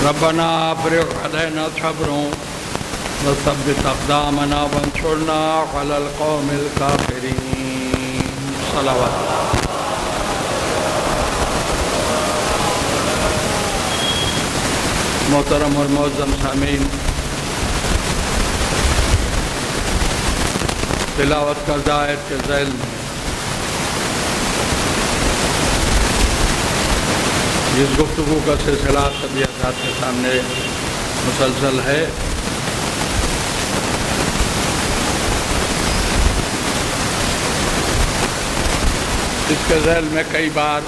ربنا افرغ علينا صبرا وثبت اقدامنا وانصرنا على القوم الكافرين صلوات محترم اور معزز سامعین، تلاوت کردہ آیت کے ذیل میں جس گفتگو کا سلسلہ سبھی حضرات کے سامنے مسلسل ہے، اس کے ذیل میں کئی بار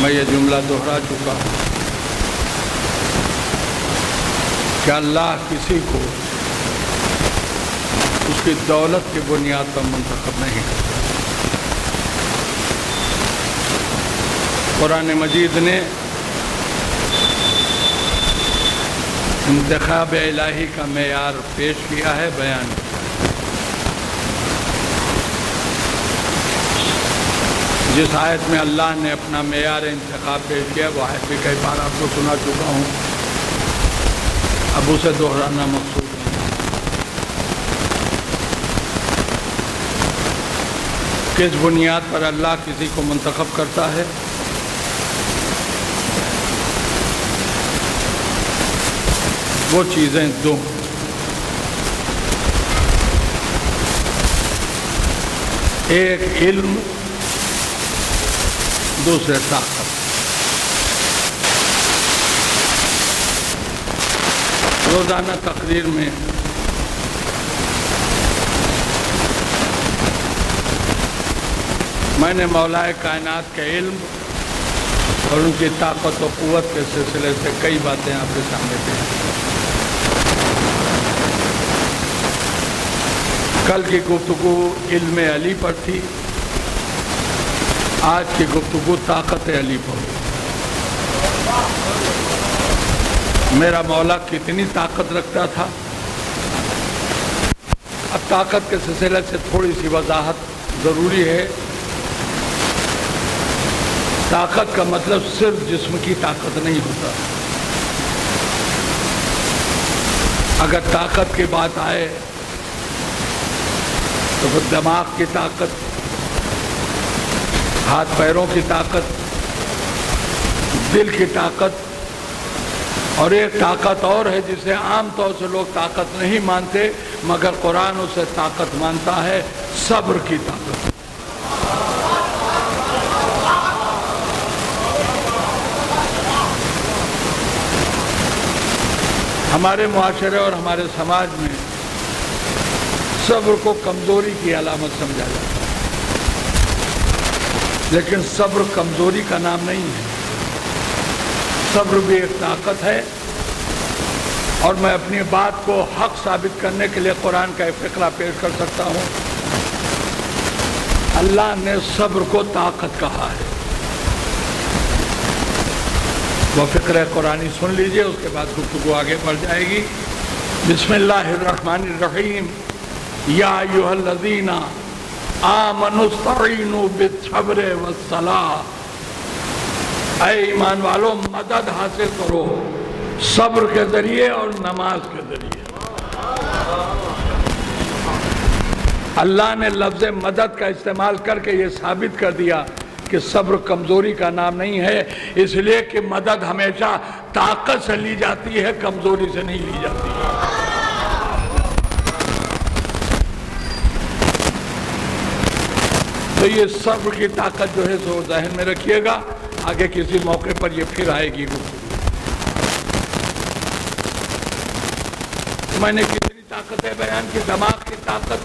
میں یہ جملہ دہرا چکا ہوں کہ اللہ کسی کو اس کی دولت کی بنیاد پر منتخب نہیں کرتا۔ قرآن مجید نے انتخاب الہی کا معیار پیش کیا ہے، بیان کیا۔ جس آیت میں اللہ نے اپنا معیار انتخاب پیش کیا، وہ آیت بھی کئی بار آپ کو سنا چکا ہوں، اب اسے دہرانا مقصود نہیں۔ کس بنیاد پر اللہ کسی کو منتخب کرتا ہے؟ وہ چیزیں دو، ایک علم، دوسرے طاقت۔ روزانہ تقریر میں میں نے مولا کائنات کے علم اور ان کی طاقت و قوت کے سلسلے سے کئی باتیں آپ کے سامنے پیش کی۔ کل کی گفتگو علم علی پر تھی، آج کی گفتگو طاقت علی پر۔ میرا مولا کتنی طاقت رکھتا تھا؟ اب طاقت کے سلسلے سے تھوڑی سی وضاحت ضروری ہے۔ طاقت کا مطلب صرف جسم کی طاقت نہیں ہوتا۔ اگر طاقت کی بات آئے تو پھر دماغ کی طاقت، ہاتھ پیروں کی طاقت، دل کی طاقت، اور ایک طاقت اور ہے جسے عام طور سے لوگ طاقت نہیں مانتے مگر قرآن اسے طاقت مانتا ہے، صبر کی طاقت۔ ہمارے معاشرے اور ہمارے سماج میں صبر کو کمزوری کی علامت سمجھا جاتا ہے، لیکن صبر کمزوری کا نام نہیں ہے۔ صبر بھی ایک طاقت ہے، اور میں اپنی بات کو حق ثابت کرنے کے لیے قرآن کا ایک فقرہ پیش کر سکتا ہوں۔ اللہ نے صبر کو طاقت کہا ہے۔ وہ فقرہ قرآنی سن لیجئے، اس کے بعد گفتگو آگے بڑھ جائے گی۔ بسم اللہ الرحمن الرحیم، یا ایھا الذین آمنوا استعینوا بالصبر والصلاۃ، اے ایمان والو مدد حاصل کرو صبر کے ذریعے اور نماز کے ذریعے۔ اللہ نے لفظ مدد کا استعمال کر کے یہ ثابت کر دیا کہ صبر کمزوری کا نام نہیں ہے، اس لیے کہ مدد ہمیشہ طاقت سے لی جاتی ہے، کمزوری سے نہیں لی جاتی ہے۔ تو یہ صبر کی طاقت جو ہے سو ذہن میں رکھیے گا، آگے کسی موقع پر یہ پھر آئے گی گفتگو۔ میں نے کتنی طاقتیں بیان کی؟ دماغ کی طاقت،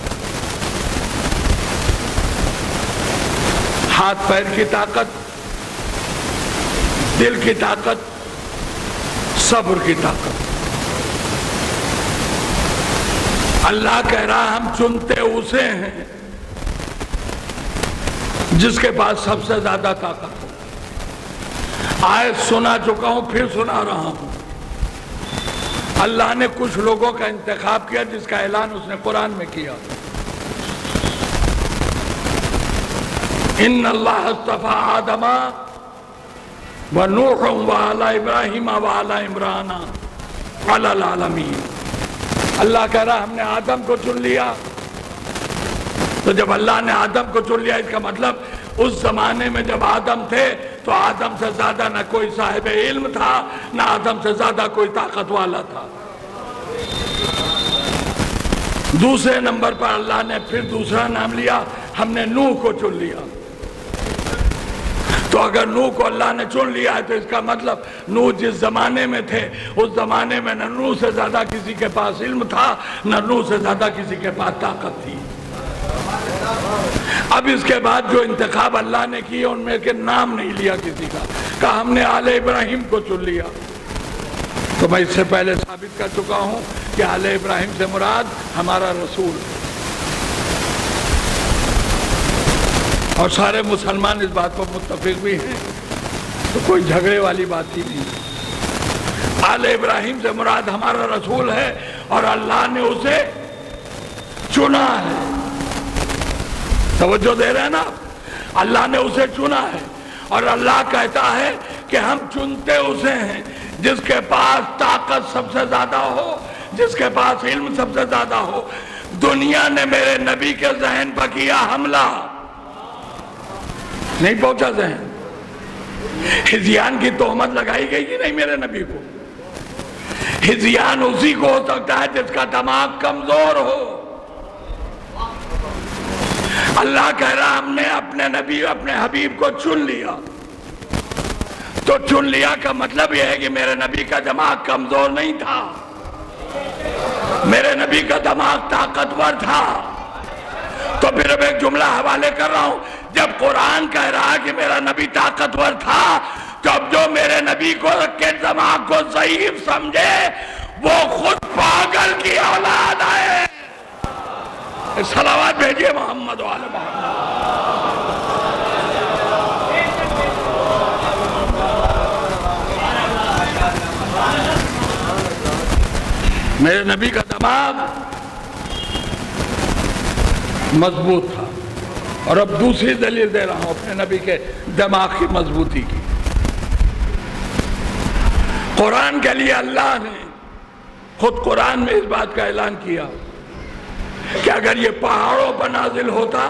ہاتھ پیر کی طاقت، دل کی طاقت، صبر کی طاقت۔ اللہ کہہ رہا ہم چنتے اسے ہیں جس کے پاس سب سے زیادہ طاقت ہو۔ آیت سنا چکا ہوں، پھر سنا رہا ہوں۔ اللہ نے کچھ لوگوں کا انتخاب کیا جس کا اعلان اس نے قرآن میں کیا۔ ان اللہ اصطفیٰ آدم وَنُوحٌ وَعَلَى إِبْرَاهِيمَ وَعَلَى عِمْرَانَ عَلَى الْعَالَمِينَ۔ اللہ کہہ رہا ہم نے آدم کو چن لیا۔ تو جب اللہ نے آدم کو چن لیا، اس کا مطلب اس زمانے میں جب آدم تھے تو آدم سے زیادہ نہ کوئی صاحب علم تھا، نہ آدم سے زیادہ کوئی طاقت والا تھا۔ دوسرے نمبر پر اللہ نے پھر دوسرا نام لیا، ہم نے نوح کو چن لیا۔ تو اگر نوح کو اللہ نے چن لیا ہے تو اس کا مطلب نوح جس زمانے میں تھے اس زمانے میں نہ نوح سے زیادہ کسی کے پاس علم تھا، نہ نوح سے زیادہ کسی کے پاس طاقت تھی۔ اب اس کے بعد جو انتخاب اللہ نے کیے ان میں کے نام نہیں لیا کسی کا، کہا ہم نے آل ابراہیم کو چن لیا۔ تو میں اس سے پہلے ثابت کر چکا ہوں کہ آل ابراہیم سے مراد ہمارا رسول ہے، اور سارے مسلمان اس بات پر متفق بھی ہیں، تو کوئی جھگڑے والی بات ہی نہیں۔ آل ابراہیم سے مراد ہمارا رسول ہے اور اللہ نے اسے چنا ہے۔ توجہ دے رہے ہیں نا؟ اللہ نے اسے چنا ہے، اور اللہ کہتا ہے کہ ہم چنتے اسے ہیں جس کے پاس طاقت سب سے زیادہ ہو، جس کے پاس علم سب سے زیادہ ہو۔ دنیا نے میرے نبی کے ذہن پر کیا حملہ، نہیں پہنچا ذہن۔ ہذیان کی تہمت لگائی گئی کہ نہیں میرے نبی کو؟ ہذیان اسی کو ہو سکتا ہے جس کا دماغ کمزور ہو۔ اللہ کہہ رہا ہم نے اپنے نبی اپنے حبیب کو چن لیا۔ تو چن لیا کا مطلب یہ ہے کہ میرے نبی کا دماغ کمزور نہیں تھا، میرے نبی کا دماغ طاقتور تھا۔ تو پھر اب ایک جملہ حوالے کر رہا ہوں، جب قرآن کہہ رہا کہ میرا نبی طاقتور تھا، تو اب جو میرے نبی کو کے دماغ کو ضعیف سمجھے وہ خود پاگل کی اولاد ہے۔ صلوات بھیجئے محمد و آل محمد۔ میرے نبی کا دماغ مضبوط تھا، اور اب دوسری دلیل دے رہا ہوں اپنے نبی کے دماغ کی مضبوطی کی۔ قرآن کے لیے اللہ نے خود قرآن میں اس بات کا اعلان کیا کہ اگر یہ پہاڑوں پر نازل ہوتا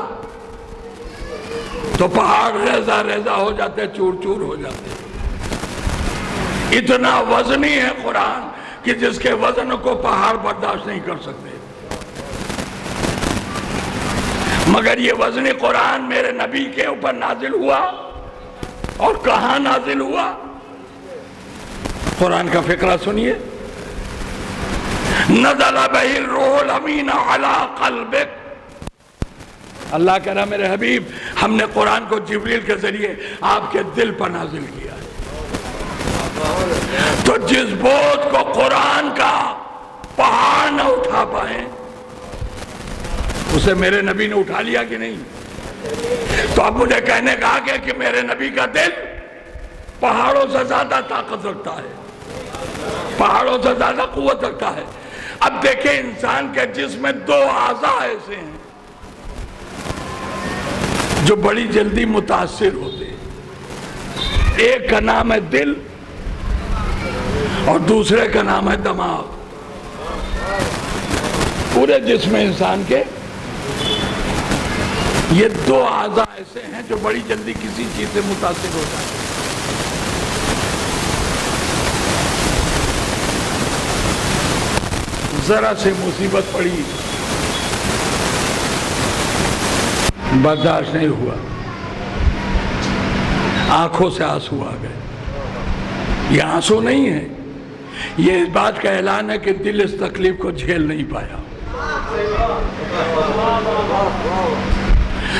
تو پہاڑ ریزہ ریزہ ہو جاتے، چور چور ہو جاتے۔ اتنا وزنی ہے قرآن کہ جس کے وزن کو پہاڑ برداشت نہیں کر سکتے۔ مگر یہ وزنی قرآن میرے نبی کے اوپر نازل ہوا، اور کہاں نازل ہوا؟ قرآن کا فقرہ سنیے۔ نزل بہ الروح الامین علی قلبک۔ اللہ کہہ رہا میرے حبیب ہم نے قرآن کو جبریل کے ذریعے آپ کے دل پر نازل کیا ہے۔ تو جس بوجھ کو قرآن کا پہاڑ نہ اٹھا پائیں اسے میرے نبی نے اٹھا لیا کہ نہیں؟ تو اب مجھے کہنے کا آگے کہ میرے نبی کا دل پہاڑوں سے زیادہ طاقت رکھتا ہے، پہاڑوں سے زیادہ قوت رکھتا ہے۔ اب دیکھیں انسان کے جسم میں دو اعضاء ایسے ہیں جو بڑی جلدی متاثر ہوتے ہیں، ایک کا نام ہے دل اور دوسرے کا نام ہے دماغ۔ پورے جسم انسان کے یہ دو اعضاء ایسے ہیں جو بڑی جلدی کسی چیز سے متاثر ہو جاتے ہیں۔ ذرا سے مصیبت پڑی، برداشت نہیں ہوا، آنکھوں سے آنسو آ گئے۔ یہ آنسو نہیں ہے، یہ اس بات کا اعلان ہے کہ دل اس تکلیف کو جھیل نہیں پایا۔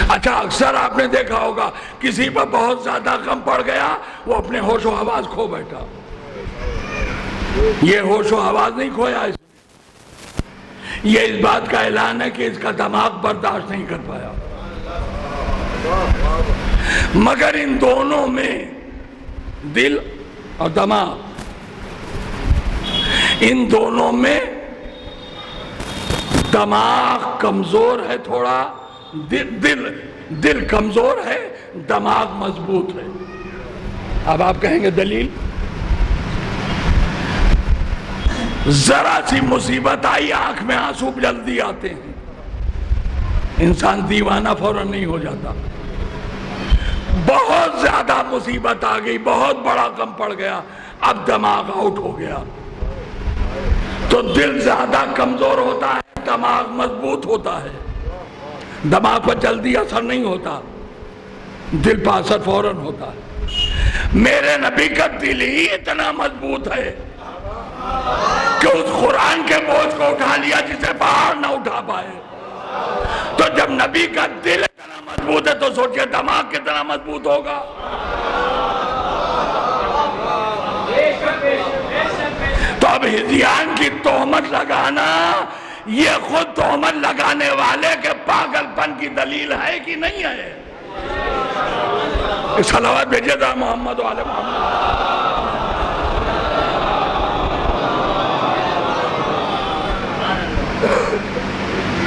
اچھا اکثر آپ نے دیکھا ہوگا کسی پر بہت زیادہ غم پڑ گیا وہ اپنے ہوش و حواس کھو بیٹھا۔ یہ ہوش و حواس نہیں کھویا، یہ اس بات کا اعلان ہے کہ اس کا دماغ برداشت نہیں کر پایا۔ مگر ان دونوں میں دل اور دماغ، ان دونوں میں دماغ کمزور ہے تھوڑا، دل کمزور ہے، دماغ مضبوط ہے۔ اب آپ کہیں گے دلیل؟ ذرا سی مصیبت آئی آنکھ میں آنسو جلدی آتے ہیں، انسان دیوانہ فوراً نہیں ہو جاتا۔ بہت زیادہ مصیبت آ گئی، بہت بڑا غم پڑ گیا، اب دماغ آؤٹ ہو گیا تو دل زیادہ کمزور ہوتا ہے، دماغ مضبوط ہوتا ہے، دماغ پر جلدی اثر نہیں ہوتا، دل پر اثر فوراً ہوتا ہے۔ میرے نبی کا دل ہی اتنا مضبوط ہے کہ اس قرآن کے بوجھ کو اٹھا لیا جسے باہر نہ اٹھا پائے۔ تو جب نبی کا دل اتنا مضبوط ہے تو سوچئے دماغ کتنا مضبوط ہوگا۔ تو اب ہذیان کی تہمت لگانا یہ خود تہمت لگانے والے کے پاگل پن کی دلیل ہے کہ نہیں ہے؟ صلوات بھیجئے گا محمد و آل محمد۔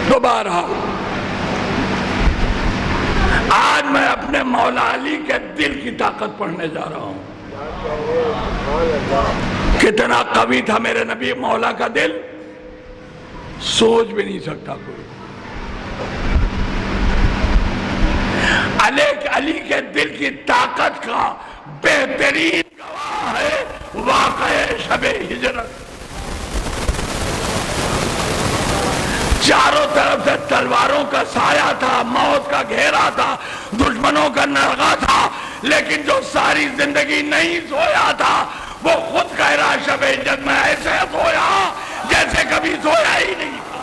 دوبارہ آج میں اپنے مولا علی کے دل کی طاقت پڑھنے جا رہا ہوں۔ کتنا قوی تھا میرے نبی مولا کا دل، سوچ بھی نہیں سکتا کوئی۔ علی کے دل کی طاقت کا بہترین گواہ ہے واقعہ شب ہجرت۔ چاروں طرف سے تلواروں کا سایہ تھا، موت کا گھیرا تھا، دشمنوں کا نرغہ تھا، لیکن جو ساری زندگی نہیں سویا تھا وہ خود کہہ رہا شب ہجرت میں ایسے سویا جیسے کبھی سویا ہی نہیں تھا۔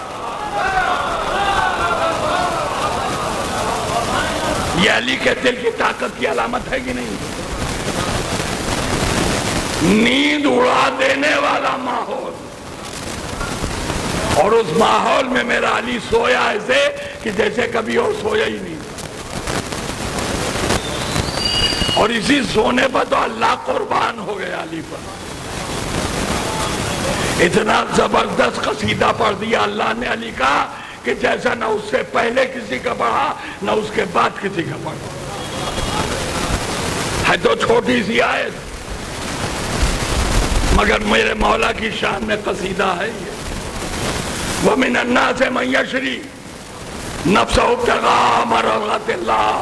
یہ علی کے دل کی طاقت کی علامت ہے کہ نہیں؟ نیند اڑا دینے والا ماحول، اور اس ماحول میں میرا علی سویا ایسے کہ جیسے کبھی اور سویا ہی نہیں تھا۔ اور اسی سونے پر تو اللہ قربان ہو گیا علی پر۔ اتنا زبردست قصیدہ پڑھ دیا اللہ نے علی کا کہ جیسا نہ اس سے پہلے کسی کا پڑھا نہ اس کے بعد کسی کا پڑھا۔ ہے تو چھوٹی سی آیت مگر میرے مولا کی شان میں قصیدہ ہے یہ۔ وَمِنَ النَّاسِ مَن يَشْرِي نَفْسَهُ ابْتِغَاءَ مَرْضَاتِ اللَّهِ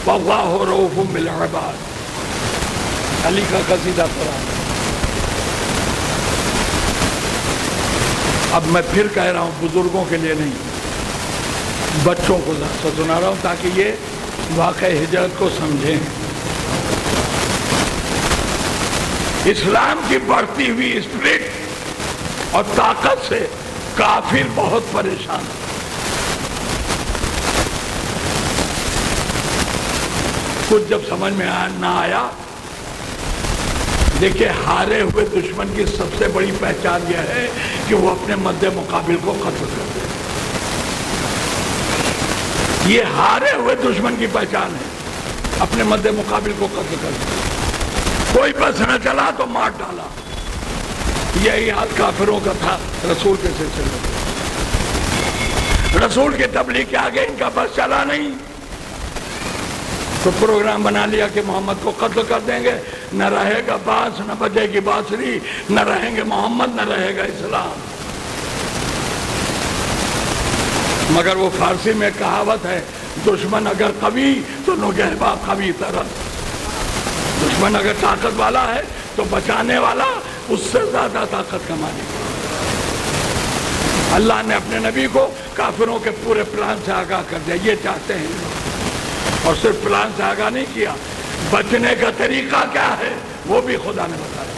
وَاللَّهُ رَءُوفٌ بِالْعِبَادِ۔ علی کا قصیدہ قرآن۔ اب میں پھر کہہ رہا ہوں، بزرگوں کے لیے نہیں، بچوں کو سنا رہا ہوں تاکہ یہ واقعہ ہجرت کو سمجھیں۔ اسلام کی بڑھتی ہوئی اسپرٹ اور طاقت سے کافر بہت پریشان۔ کچھ جب سمجھ میں نہ آیا، دیکھیں ہارے ہوئے دشمن کی سب سے بڑی پہچان یہ ہے کہ وہ اپنے مد مقابل کو قتل کر دے۔ یہ ہارے ہوئے دشمن کی پہچان ہے، اپنے مد مقابل کو قتل کر دے۔ کوئی بس نہ چلا تو مار ڈالا۔ یہی حال کافروں کا تھا رسول کے سلسلے میں۔ رسول کے تبلیغ کے آگے ان کا بس چلا نہیں تو پروگرام بنا لیا کہ محمد کو قتل کر دیں گے، نہ رہے گا باس، نہ بجے گی بانسری، نہ رہیں گے محمد، نہ رہے گا اسلام۔ مگر وہ فارسی میں کہاوت ہے، دشمن اگر قوی تو نگہباں قوی ترن۔ دشمن اگر طاقت والا ہے تو بچانے والا اس سے زیادہ طاقت کا مالک۔ اللہ نے اپنے نبی کو کافروں کے پورے پلان سے آگاہ کر دیا، یہ چاہتے ہیں، اور صرف پلان سے آگاہ نہیں کیا، بچنے کا طریقہ کیا ہے وہ بھی خدا نے بتایا۔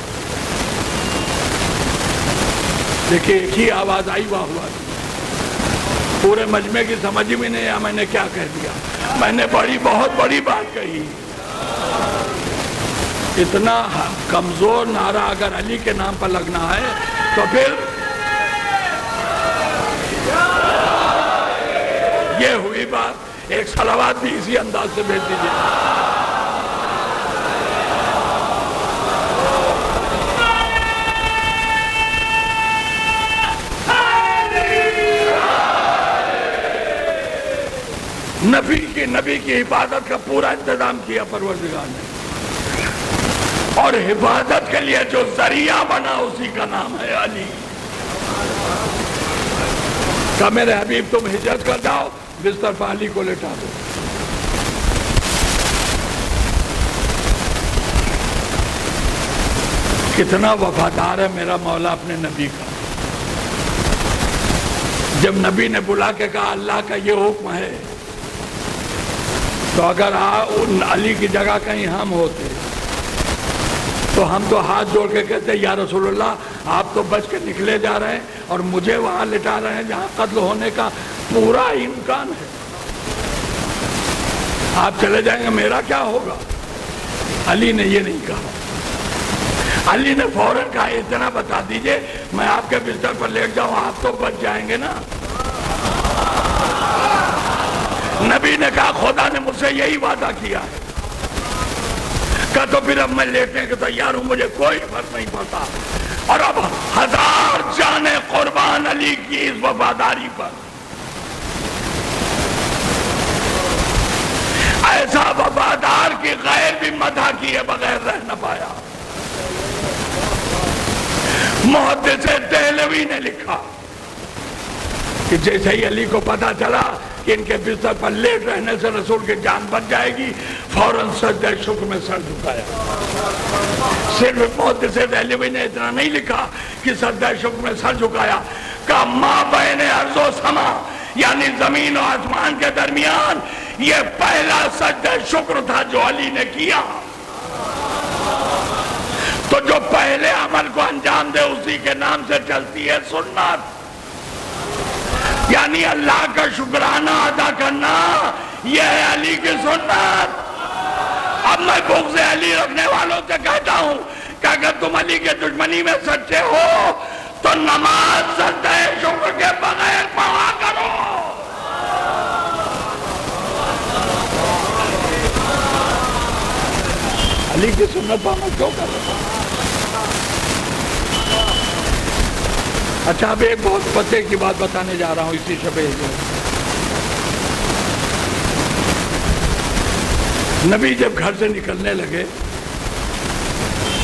دیکھیں ایک ہی آواز آئی واہ ہوا، پورے مجمع کی سمجھ میں نہیں آیا میں نے کیا کہہ دیا۔ میں نے بہت بڑی بات کہی۔ اتنا کمزور نعرہ اگر علی کے نام پر لگنا ہے تو پھر یہ ہوئی بات۔ ایک صلوات بھی اسی انداز سے بھیج دیجیے۔ نبی کی حفاظت کا پورا انتظام کیا پروردگار نے۔ اور حفاظت کے لیے جو ذریعہ بنا اسی کا نام ہے علی. کہا میرے حبیب تم ہجرت کر جاؤ, بستر پر علی کو لٹا دو. کتنا وفادار ہے میرا مولا اپنے نبی کا. جب نبی نے بلا کے کہا اللہ کا یہ حکم ہے, تو اگر ان علی کی جگہ کہیں ہم ہوتے تو ہم تو ہاتھ جوڑ کے کہتے یا رسول اللہ آپ تو بچ کے نکلے جا رہے ہیں اور مجھے وہاں لٹا رہے ہیں جہاں قتل ہونے کا پورا امکان ہے, آپ چلے جائیں گے میرا کیا ہوگا. علی نے یہ نہیں کہا. علی نے فوراً کہا اتنا بتا دیجئے میں آپ کے بستر پر لیٹ جاؤں, آپ تو بچ جائیں گے نا. نبی نے کہا خدا نے مجھ سے یہی وعدہ کیا ہے. کہا تو پھر اب میں لیٹنے کے تیار ہوں, مجھے کوئی فرق نہیں پڑتا. اور اب 1000 جانیں قربان علی کی اس وفاداری پر. ایسا وفادار کی غیر بھی مدح کیے بغیر رہ نہ پایا. محدث دہلوی نے لکھا کہ جیسے ہی علی کو پتا چلا کہ ان کے بستر پر لیٹ رہنے سے رسول کی جان بچ جائے گی, فوراً سجدہ شکر میں سر جھکایا. صرف محدث دہلوی نے اتنا نہیں لکھا کہ سجدہ شکر میں سر جھکایا, کہ ما بین ارض و سما یعنی زمین و آسمان کے درمیان یہ پہلا سجدہ شکر تھا جو علی نے کیا. تو جو پہلے عمل کو انجام دے اسی کے نام سے چلتی ہے سنت. یعنی اللہ کا شکرانہ ادا کرنا یہ ہے علی کی سنت. اب میں بغض علی رکھنے والوں سے کہتا ہوں کہ اگر تم علی کے دشمنی میں سچے ہو تو نماز سجدہ شکر کے بغیر پڑھا کرو. علی کی سنت پر میں کیوں کر رہا ہوں. اچھا اب ایک بہت پتے کی بات بتانے جا رہا ہوں اسی شب ہجرت. نبی جب گھر سے نکلنے لگے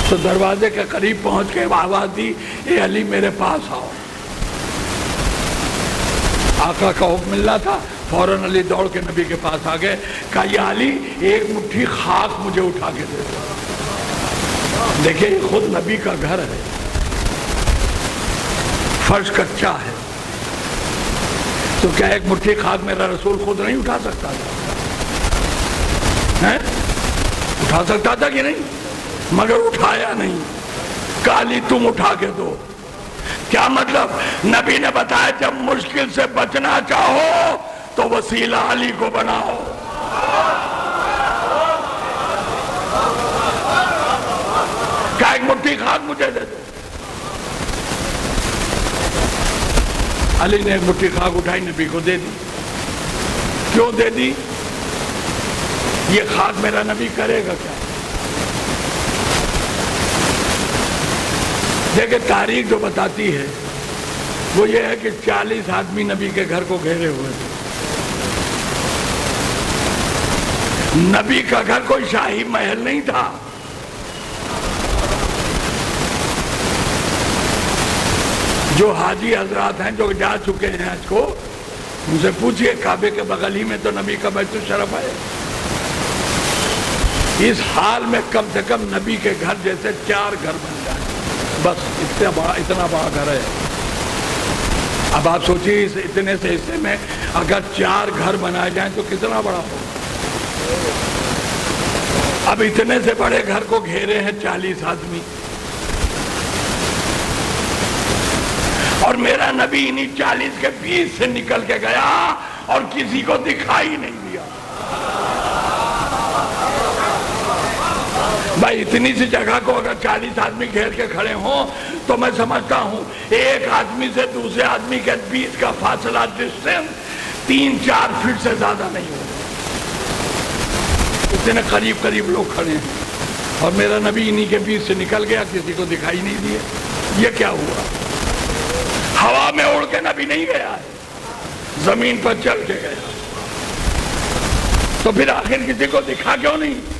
تو دروازے کے قریب پہنچ کے آواز دی اے علی میرے پاس آؤ. آقا کا حکم ملنا تھا, فوراً علی دوڑ کے نبی کے پاس آ گئے. کہا یا علی ایک مٹھی خاک مجھے اٹھا کے دے دو. دیکھیں یہ خود نبی کا گھر ہے, فرش کچا ہے, تو کیا ایک مٹھی خاک میرا رسول خود نہیں اٹھا سکتا تھا؟ اٹھا سکتا تھا کہ نہیں؟ مگر اٹھایا نہیں. کہا علی تم اٹھا کے دو. کیا مطلب؟ نبی نے بتایا جب مشکل سے بچنا چاہو تو وسیلہ علی کو بناؤ. کہا ایک مٹھی خاک مجھے دے دو. علی نے ایک مٹھی خاک اٹھائی نبی کو دے دی. کیوں دے دی؟ یہ خاک میرا نبی کرے گا کیا؟ دیکھیں تاریخ جو بتاتی ہے وہ یہ ہے کہ 40 آدمی نبی کے گھر کو گھیرے ہوئے تھے. نبی کا گھر کوئی شاہی محل نہیں تھا. جو حاجی حضرات ہیں جو جا چکے ہیں حج کو, ان سے پوچھئے کعبے کے بغل ہی میں تو نبی کا بیت الشرف ہے. اس حال میں کم سے کم نبی کے گھر جیسے 4 گھر بن جائیں, بس اتنا بڑا گھر ہے. اب آپ سوچئے اس اتنے سے حصے میں اگر 4 گھر بنائے جائیں تو کتنا بڑا ہو. اب اتنے سے بڑے گھر کو گھیرے ہیں 40 آدمی, اور میرا نبی انہی 40 کے 20 سے نکل کے گیا اور کسی کو دکھائی نہیں دیا. بھائی اتنی سی جگہ کو اگر 40 آدمی گھیر کے کھڑے ہوں تو میں سمجھتا ہوں ایک آدمی سے دوسرے آدمی کے بیچ کا فاصلہ ڈسٹینس 3-4 فٹ سے زیادہ نہیں ہو. اتنے قریب قریب لوگ کھڑے ہیں اور میرا نبی انہی کے بیچ سے نکل گیا, کسی کو دکھائی نہیں دیے. یہ کیا ہوا؟ ہوا میں اڑ کے نبی نہیں گیا ہے, زمین پر چل کے گیا. تو پھر آخر کسی کو دکھا کیوں نہیں؟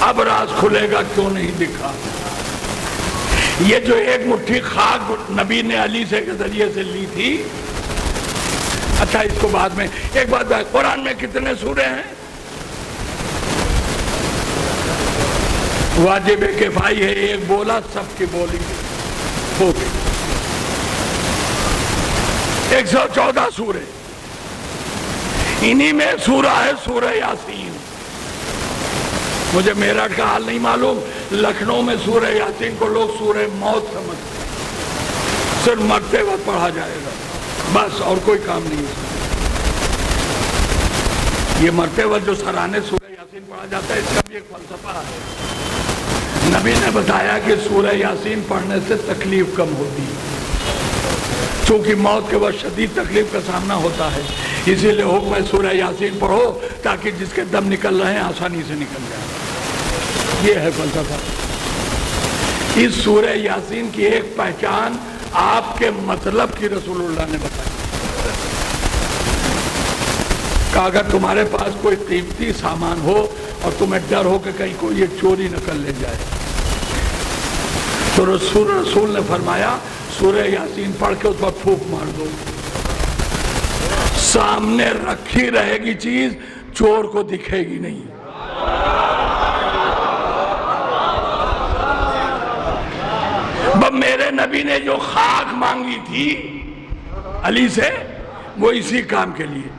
اب راز کھلے گا کیوں نہیں دکھا۔ یہ جو ایک مٹھی خاک نبی نے علی سے کے ذریعے سے لی تھی، اچھا اس کو بعد میں ایک بات ہے، قرآن میں کتنے سورے ہیں؟ واجب کفائی ہے، ایک بولا سب کی بولی ہو گئی۔ 114 سورے، انہی میں سورہ ہے سورہ یاسین۔ مجھے میرٹھ کا حال نہیں معلوم، لکھنؤ میں سورہ یاسین کو لوگ سورہ موت سمجھتے، صرف مرتے وقت پڑھا جائے گا بس، اور کوئی کام نہیں ہے۔ یہ مرتے وقت جو سرانے سورہ یاسین پڑھا جاتا ہے، اس کا بھی ایک فلسفہ ہے۔ نبی نے بتایا کہ سورہ یاسین پڑھنے سے تکلیف کم ہوتی ہے، چونکہ موت کے وقت شدید تکلیف کا سامنا ہوتا ہے، اسی لیے حکم ہے سورہ یاسین پڑھو تاکہ جس کے دم نکل رہے ہیں آسانی سے نکل جائیں۔ یہ ہے فلسفہ۔ اس سورہ یاسین کی ایک پہچان آپ کے مطلب کی رسول اللہ نے بتائی کہ اگر تمہارے پاس کوئی قیمتی سامان ہو اور تمہیں ڈر ہو کہ کہیں کوئی یہ چوری نہ کر لے جائے، تو رسول نے فرمایا سورہ یاسین پڑھ کے اس پر پھونک مار دو، سامنے رکھی رہے گی چیز، چور کو دکھے گی نہیں۔ میرے نبی نے جو خاک مانگی تھی علی سے، وہ اسی کام کے لیے۔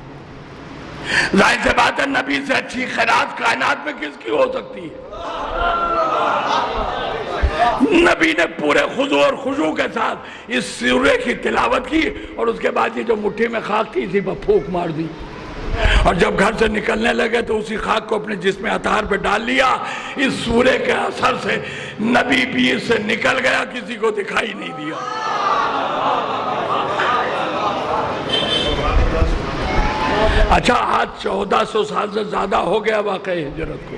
ظاہر سے بات ہے نبی سے اچھی خیرات کائنات میں کس کی ہو سکتی ہے؟ نبی نے پورے خضوع اور خشوع کے ساتھ اس سورے کی تلاوت کی، اور اس کے بعد یہ جو مٹھی میں خاک تھی اسی پر پھونک مار دی، اور جب گھر سے نکلنے لگے تو اسی خاک کو اپنے جسم اطہار پہ ڈال لیا۔ اس سورے کے اثر سے نبی بھی اس سے نکل گیا، کسی کو دکھائی نہیں دیا۔ اچھا آج 1400 سال سے زیادہ ہو گیا واقع ہجرت کو،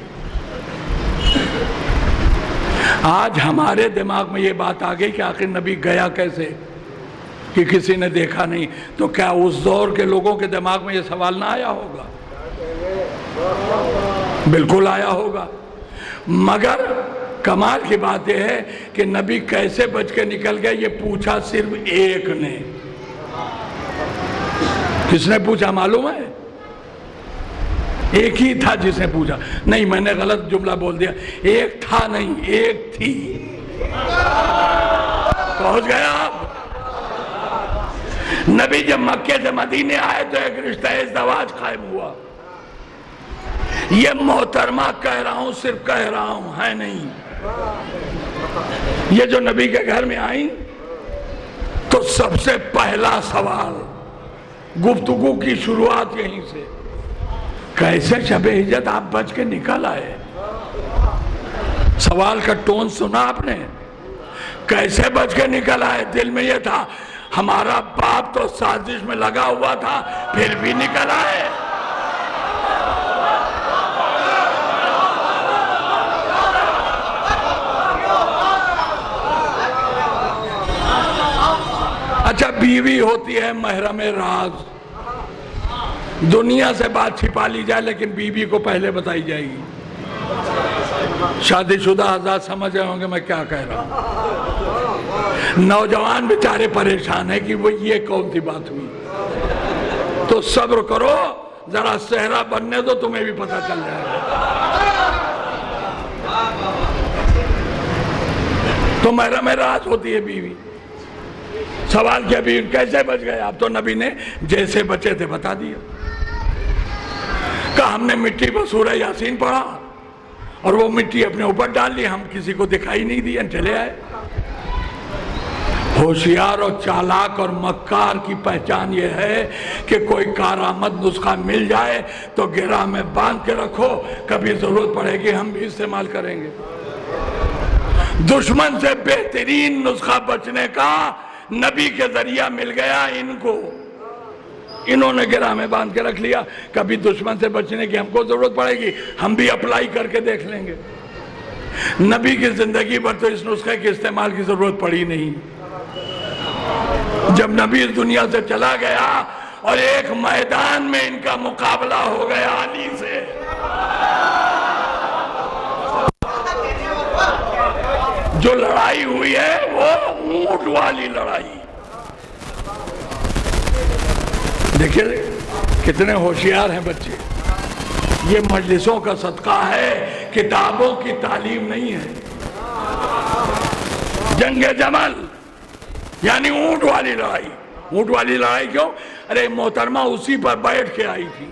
آج ہمارے دماغ میں یہ بات آ گئی کہ آخر نبی گیا کیسے کہ کسی نے دیکھا نہیں، تو کیا اس دور کے لوگوں کے دماغ میں یہ سوال نہ آیا ہوگا؟ بالکل آیا ہوگا، مگر کمال کی بات یہ ہے کہ نبی کیسے بچ کے نکل گئے یہ پوچھا صرف ایک نے۔ کس نے پوچھا معلوم ہے؟ ایک ہی تھا جس نے پوچھا، نہیں میں نے غلط جملہ بول دیا، ایک تھا نہیں ایک تھی۔ پہنچ گیا آپ؟ نبی جب مکے سے مدینے آئے تو ایک رشتہ ازدواج قائم ہوا۔ یہ محترمہ کہہ رہا ہوں، صرف کہہ رہا ہوں، ہے نہیں۔ یہ جو نبی کے گھر میں آئیں تو سب سے پہلا سوال، گفتگو کی شروعات یہیں سے، کیسے شب ہجرت آپ بچ کے نکل آئے؟ سوال کا ٹون سنا آپ نے؟ کیسے بچ کے نکل آئے؟ دل میں یہ تھا ہمارا باپ تو سازش میں لگا ہوا تھا پھر بھی نکل آئے۔ اچھا بیوی ہوتی ہے محرم راز، دنیا سے بات چھپا لی جائے لیکن بیوی کو پہلے بتائی جائے گی۔ شادی شدہ حضرات سمجھ رہے ہوں گے میں کیا کہہ رہا ہوں۔ نوجوان بیچارے پریشان ہیں کہ وہ یہ کون سی بات ہوئی، تو صبر کرو، ذرا صحرا بننے دو، تمہیں بھی پتہ چل جائے گا۔ تو محرم راز ہوتی ہے بیوی۔ سوال کیا بیوی کیسے بچ گئے آپ؟ تو نبی نے جیسے بچے تھے بتا دیا، کہ ہم نے مٹی پر سورہ یاسین پڑھا اور وہ مٹی اپنے اوپر ڈال لی، ہم کسی کو دکھائی نہیں دیا، چلے آئے۔ ہوشیار اور چالاک اور مکار کی پہچان یہ ہے کہ کوئی کارآمد نسخہ مل جائے تو گرہ میں باندھ کے رکھو، کبھی ضرورت پڑے گی ہم بھی استعمال کریں گے۔ دشمن سے بہترین نسخہ بچنے کا نبی کے ذریعہ مل گیا ان کو، انہوں نے گرہ میں باندھ کے رکھ لیا، کبھی دشمن سے بچنے کی ہم کو ضرورت پڑے گی ہم بھی اپلائی کر کے دیکھ لیں گے۔ نبی کی زندگی پر تو اس نسخے کے استعمال کی ضرورت پڑی نہیں۔ جب نبی اس دنیا سے چلا گیا اور ایک میدان میں ان کا مقابلہ ہو گیا علی سے، جو لڑائی ہوئی ہے وہ اونٹ والی لڑائی. دیکھیں کتنے ہوشیار ہیں بچے. یہ مجلسوں کا صدقہ ہے، کتابوں کی تعلیم نہیں ہے. جنگ جمل یعنی اونٹ والی لڑائی. اونٹ والی لڑائی کیوں؟ ارے محترمہ اسی پر بیٹھ کے آئی تھی.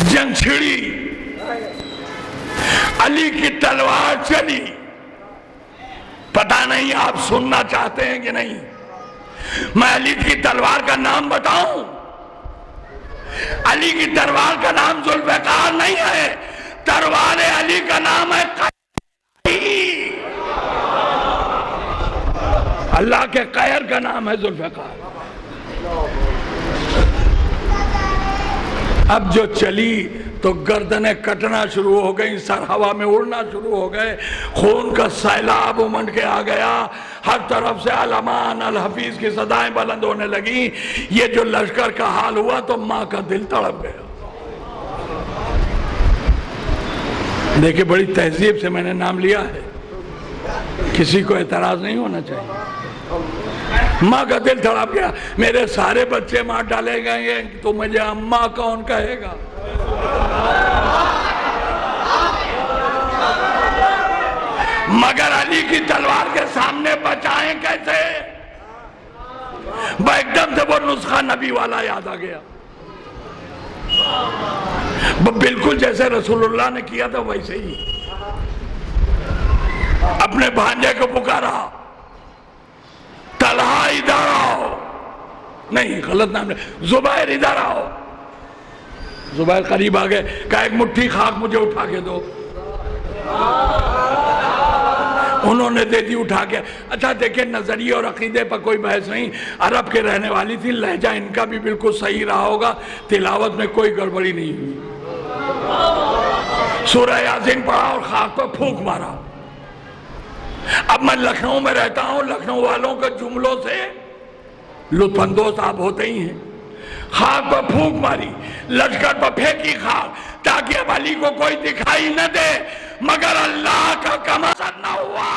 جنگ چھڑی، علی کی تلوار چلی. پتہ نہیں آپ سننا چاہتے ہیں کہ نہیں؟ میں علی کی تلوار کا نام بتاؤں؟ علی کی تلوار کا نام ذوالفقار نہیں ہے، تلوار علی کا نام ہے قہر. اللہ کے قہر کا نام ہے ذوالفقار. اب جو چلی تو گردنیں کٹنا شروع ہو گئی، سر ہوا میں اڑنا شروع ہو گئے، خون کا سیلاب امنڈ کے آ گیا. ہر طرف سے الامان الحفیظ کی صدائیں بلند ہونے لگیں. یہ جو لشکر کا حال ہوا تو ماں کا دل تڑپ گیا. دیکھیں بڑی تہذیب سے میں نے نام لیا ہے، کسی کو اعتراض نہیں ہونا چاہیے. ماں کا دل تڑپ گیا. میرے سارے بچے مار ڈالے گئے تو مجھے اماں کون کہے گا؟ مگر علی کی تلوار کے سامنے بچائیں کیسے؟ ایک دم سے وہ نسخہ نبی والا یاد آ گیا. بالکل جیسے رسول اللہ نے کیا تھا ویسے ہی اپنے بھانجے کو پکارا، طلحہ ادھر آؤ. نہیں غلط نام ہے، زبیر ادھر آؤ. زبیر قریب آ گئے، کہا ایک مٹھی خاک مجھے اٹھا کے دو. انہوں نے دے دی اٹھا کے. اچھا دیکھیں نظریے اور عقیدے پر کوئی بحث نہیں. عرب کے رہنے والی تھی، لہجہ ان کا بھی بالکل صحیح رہا ہوگا، تلاوت میں کوئی گڑبڑی نہیں ہوئی. سورہ یاسین پڑھا اور خاک پر پھونک مارا. اب میں لکھنؤ میں رہتا ہوں، لکھنؤ والوں کے جملوں سے لطف اندوز آپ ہوتے ہی ہیں. خاک پر پھونک ماری، لشکر پر پھینکی خاک، تاکہ اب علی کو کوئی دکھائی نہ دے. مگر اللہ کا کم اثر نہ ہوا.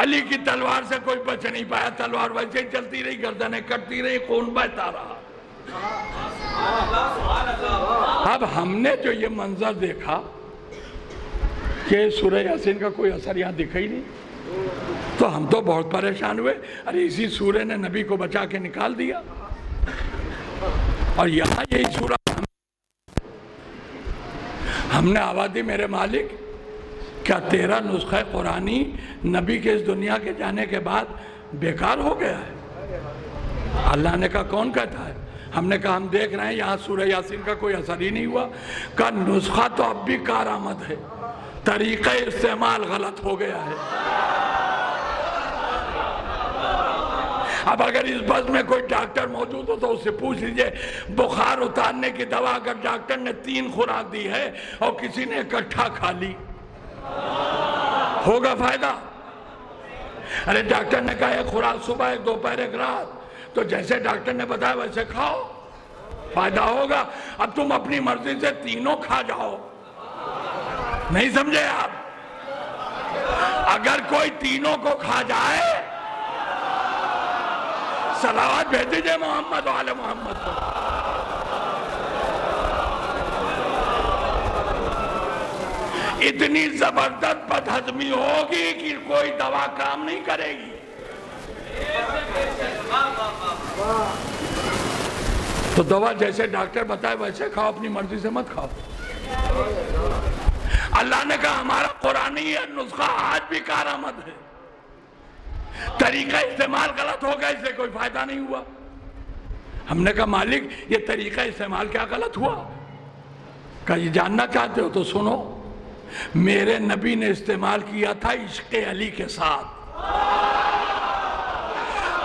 علی کی تلوار سے کوئی بچ نہیں پایا. تلوار ویسے ہی چلتی رہی، گردنیں کٹتی رہی، خون بہتا رہا. اب ہم نے جو یہ منظر دیکھا کہ سورہ یاسین کا کوئی اثر یہاں دکھا ہی نہیں، تو ہم تو بہت پریشان ہوئے. ارے اسی سورہ نے نبی کو بچا کے نکال دیا. اور یہاں یہی سورہ ہم نے آواز دی، میرے مالک کیا تیرا نسخہ قرآنی نبی کے اس دنیا کے جانے کے بعد بیکار ہو گیا ہے؟ اللہ نے کہا کون کہتا ہے؟ ہم نے کہا ہم دیکھ رہے ہیں یہاں سورہ یاسین کا کوئی اثر ہی نہیں ہوا. کہا نسخہ تو اب بھی کارآمد ہے، طریقہ استعمال غلط ہو گیا ہے. اب اگر اس بس میں کوئی ڈاکٹر موجود ہو تو اس سے پوچھ لیجئے، بخار اتارنے کی دوا اگر ڈاکٹر نے 3 خوراک دی ہے اور کسی نے اکٹھا کھا لی، ہوگا فائدہ؟ ارے ڈاکٹر نے کہا ایک خوراک صبح، ایک دوپہر، ایک رات، تو جیسے ڈاکٹر نے بتایا ویسے کھاؤ، فائدہ ہوگا. اب تم اپنی مرضی سے تینوں کھا جاؤ. نہیں سمجھے آپ؟ اگر کوئی تینوں کو کھا جائے، صلوات بھیج دیجئے محمد و آل محمد کو. اتنی زبردست بدہضمی ہوگی کہ کوئی دوا کام نہیں کرے گی. تو دوا جیسے ڈاکٹر بتائے ویسے کھاؤ، اپنی مرضی سے مت کھاؤ. اللہ نے کہا ہمارا قرآنی نسخہ آج بھی کارآمد ہے، طریقہ استعمال غلط ہو گیا، اس سے کوئی فائدہ نہیں ہوا. ہم نے کہا مالک یہ طریقہ استعمال کیا غلط ہوا؟ کہا یہ جاننا چاہتے ہو تو سنو. میرے نبی نے استعمال کیا تھا عشق علی کے ساتھ،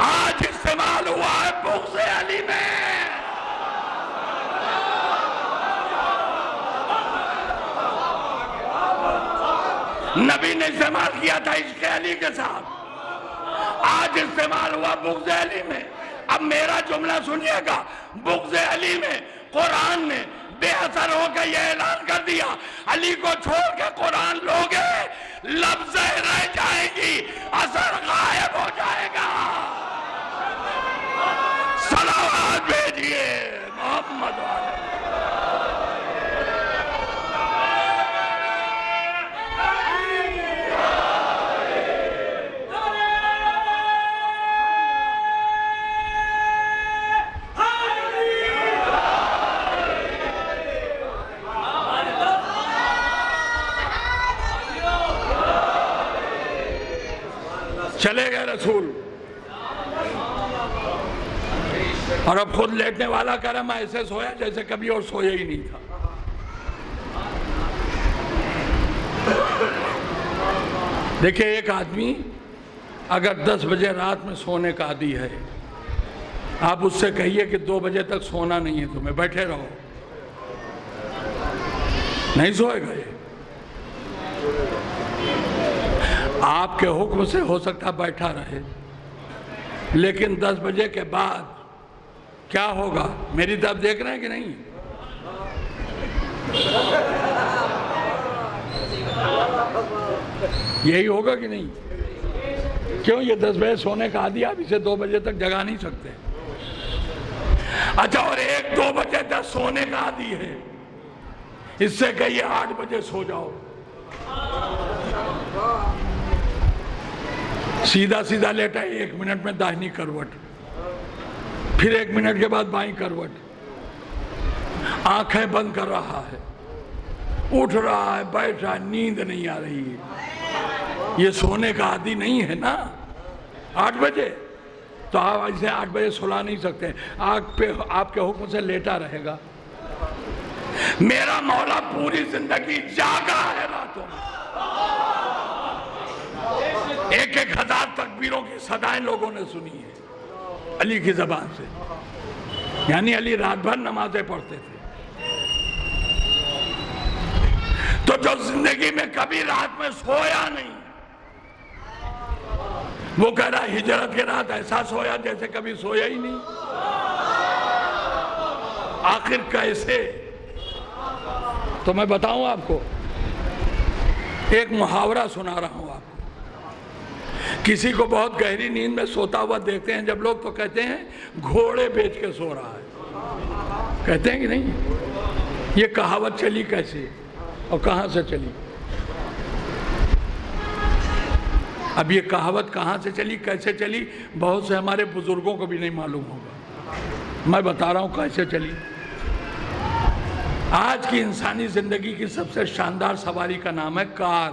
آج استعمال ہوا ہے بغض علی میں. نبی نے استعمال کیا تھا عشق علی کے ساتھ، آج لفظ استعمال ہوا بغض علی میں. اب میرا جملہ سنیے گا. بغض علی میں قرآن نے بے اثر ہو کے یہ اعلان کر دیا علی کو چھوڑ کے قرآن لوگے لفظ رہ جائیں گی, اثر غائب ہو جائے گا. صلوات بھیجئے محمد والے. چلے گئے رسول, اور اب خود لیٹنے والا کہہ رہا میں ایسے سویا جیسے کبھی اور سویا ہی نہیں تھا. دیکھیں ایک آدمی اگر 10 بجے رات میں سونے کا عادی ہے, آپ اس سے کہیے کہ 2 بجے تک سونا نہیں ہے تمہیں, بیٹھے رہو, نہیں سوئے گا. یہ آپ کے حکم سے ہو سکتا بیٹھا رہے, لیکن 10 بجے کے بعد کیا ہوگا؟ میری طرف دیکھ رہے ہیں کہ نہیں؟ یہی ہوگا کہ نہیں؟ کیوں؟ یہ 10 بجے سونے کا عادی, آپ اسے 2 بجے تک جگا نہیں سکتے. اچھا, اور 1-2 بجے تک سونے کا عادی ہے, اس سے کہیے 8 بجے سو جاؤ. سیدھا سیدھا لیٹا ہے, 1 منٹ میں داہنی کروٹ, پھر 1 منٹ کے بعد بائیں کروٹ, آنکھیں بند کر رہا ہے, اٹھ رہا ہے, بیٹھ رہا ہے, نیند نہیں آ رہی ہے. یہ سونے کا عادی نہیں ہے نا. 8 بجے تو آپ اسے 8 بجے سلا نہیں سکتے, آپ کے حکم سے لیٹا رہے گا. میرا مولا پوری زندگی جاگا ہے راتوں میں. 1,000 تکبیروں کی صدائیں لوگوں نے سنی ہے علی کی زبان سے. یعنی علی رات بھر نمازیں پڑھتے تھے. تو جو زندگی میں کبھی رات میں سویا نہیں, وہ کہہ رہا ہجرت کے رات ایسا سویا جیسے کبھی سویا ہی نہیں. آخر کیسے؟ تو میں بتاؤں آپ کو, ایک محاورہ سنا رہا ہوں آپ کو. کسی کو بہت گہری نیند میں سوتا ہوا دیکھتے ہیں جب لوگ, تو کہتے ہیں گھوڑے بیچ کے سو رہا ہے. کہتے ہیں کہ نہیں؟ یہ کہاوت چلی کیسے اور کہاں سے چلی؟ اب یہ کہاوت کہاں سے چلی, کیسے چلی, بہت سے ہمارے بزرگوں کو بھی نہیں معلوم ہوگا. میں بتا رہا ہوں کیسے چلی. آج کی انسانی زندگی کی سب سے شاندار سواری کا نام ہے کار.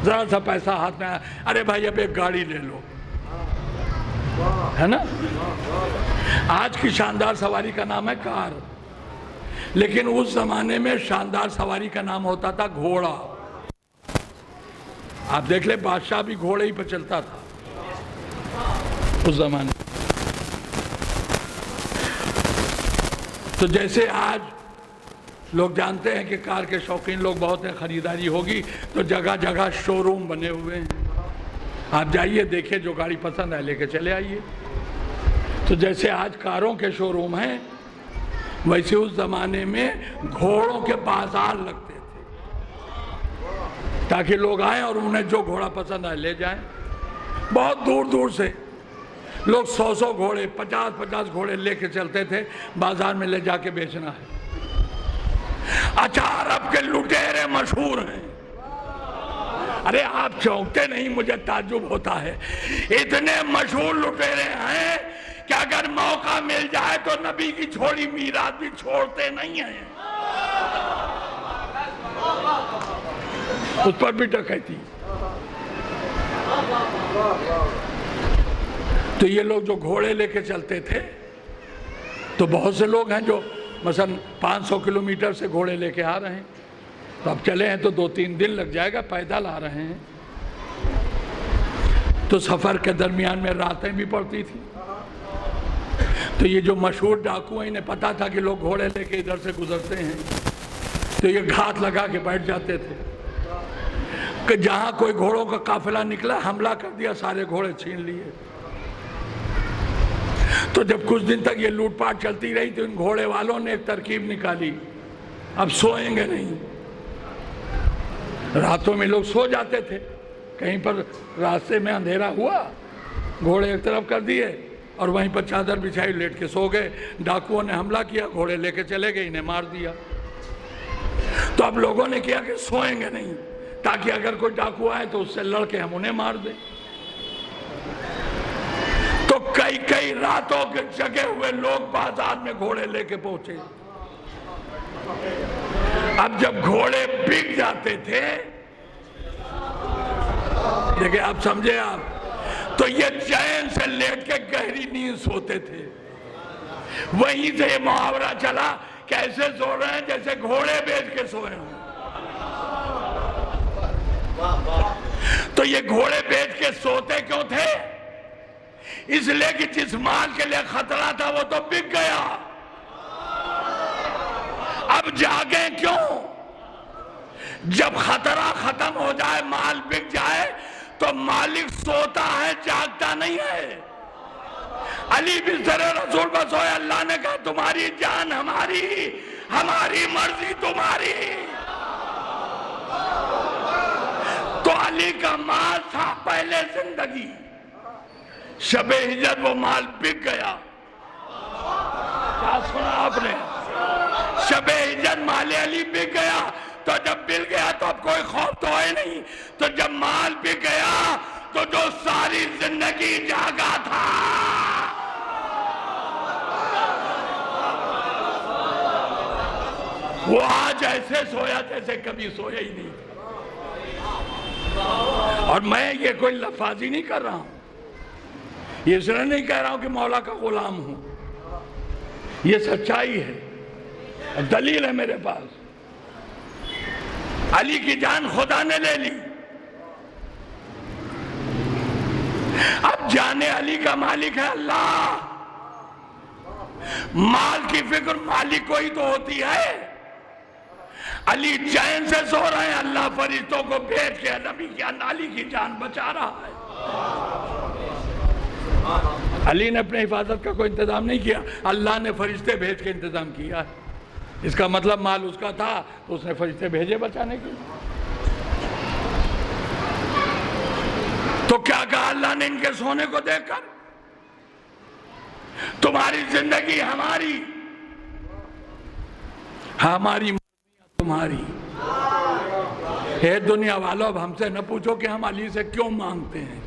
ذرا سا پیسہ ہاتھ میں آیا, ارے بھائی اب ایک گاڑی لے لو, ہے نا؟ آج کی شاندار سواری کا نام ہے کار. لیکن اس زمانے میں شاندار سواری کا نام ہوتا تھا گھوڑا. آپ دیکھ لیں بادشاہ بھی گھوڑے ہی پہ چلتا تھا اس زمانے. تو جیسے آج لوگ جانتے ہیں کہ کار کے شوقین لوگ بہت ہیں, خریداری ہوگی تو جگہ جگہ شو روم بنے ہوئے ہیں. آپ جائیے دیکھیں, جو گاڑی پسند ہے لے کے چلے آئیے. تو جیسے آج کاروں کے شو روم ہیں, ویسے اس زمانے میں گھوڑوں کے بازار لگتے تھے تاکہ لوگ آئیں اور انہیں جو گھوڑا پسند ہے لے جائیں. بہت دور دور سے لوگ 100 گھوڑے, 50 گھوڑے لے کے چلتے تھے, بازار میں لے جا کے بیچنا ہے. اچھا, عرب کے لٹیرے مشہور ہیں. ارے آپ چونکتے نہیں, مجھے تعجب ہوتا ہے. اتنے مشہور لٹیرے ہیں کہ اگر موقع مل جائے تو نبی کی چھوڑی میراث بھی چھوڑتے نہیں ہیں. اس پر بھی ڈکیتی. تو یہ لوگ جو گھوڑے لے کے چلتے تھے, تو بہت سے لوگ ہیں جو مثلا 500 کلومیٹر سے گھوڑے لے کے آ رہے ہیں. تو اب چلے ہیں تو 2-3 دن لگ جائے گا, پیدل آ رہے ہیں. تو سفر کے درمیان میں راتیں بھی پڑتی تھی. تو یہ جو مشہور ڈاکو ہیں, انہیں پتا تھا کہ لوگ گھوڑے لے کے ادھر سے گزرتے ہیں, تو یہ گھات لگا کے بیٹھ جاتے تھے. کہ جہاں کوئی گھوڑوں کا قافلہ نکلا حملہ کر دیا، سارے گھوڑے چھین لیے۔ تو جب کچھ دن تک یہ لوٹ پاٹ چلتی رہی تو ان گھوڑے والوں نے ایک ترکیب نکالی، اب سوئیں گے نہیں۔ راتوں میں لوگ سو جاتے تھے، کہیں پر راستے میں اندھیرا ہوا، گھوڑے ایک طرف کر دیے اور وہیں پر چادر بچھائی، لیٹ کے سو گئے۔ ڈاکوؤں نے حملہ کیا، گھوڑے لے کے چلے گئے، انہیں مار دیا۔ تو اب لوگوں نے کیا کہ سوئیں گے نہیں، تاکہ اگر کوئی ڈاکو آئے تو اس سے لڑ کے ہم انہیں مار دیں۔ تو کئی راتوں کے جگے ہوئے لوگ بازار میں گھوڑے لے کے پہنچے۔ اب جب گھوڑے بک جاتے تھے، دیکھیں آپ سمجھے آپ، تو یہ چین سے لیٹ کے گہری نیند سوتے تھے۔ وہیں سے یہ محاورہ چلا کہ ایسے سو رہے ہیں جیسے گھوڑے بیچ کے سوئے ہوں۔ تو یہ گھوڑے بیچ کے سوتے کیوں تھے؟ اس لیے کہ جس مال کے لیے خطرہ تھا وہ تو بک گیا، اب جاگیں کیوں؟ جب خطرہ ختم ہو جائے، مال بک جائے تو مالک سوتا ہے، جاگتا نہیں ہے۔ علی بستر رسول پر سوئے، اللہ نے کہا تمہاری جان ہماری، ہماری مرضی تمہاری۔ تو علی کا مال تھا پہلے زندگی، شب ہجرت وہ مال بک گیا۔ کیا سنا آپ نے؟ شب ہجرت مال علی بک گیا، تو جب بک گیا تو اب کوئی خوف تو ہے نہیں۔ تو جب مال بک گیا تو جو ساری زندگی جاگا تھا، وہ آج ایسے سویا جیسے کبھی سویا ہی نہیں۔ اور میں یہ کوئی لفاظی نہیں کر رہا ہوں، یہ اس لیے نہیں کہہ رہا ہوں کہ مولا کا غلام ہوں، یہ سچائی ہے، دلیل ہے میرے پاس۔ علی کی جان خدا نے لے لی، اب جان علی کا مالک ہے اللہ۔ مال کی فکر مالک کو ہی تو ہوتی ہے۔ علی چین سے سو رہے ہیں، اللہ فرشتوں کو بھیج کے نبی کی علی کی جان بچا رہا ہے۔ علی نے اپنے حفاظت کا کوئی انتظام نہیں کیا، اللہ نے فرشتے بھیج کے انتظام کیا ہے۔ اس کا مطلب مال اس کا تھا تو اس نے فرشتے بھیجے بچانے کے۔ تو کیا کہا اللہ نے ان کے سونے کو دیکھ کر؟ تمہاری زندگی ہماری، ہماری مرضیاں تمہاری۔ اے دنیا والو، اب ہم سے نہ پوچھو کہ ہم علی سے کیوں مانگتے ہیں،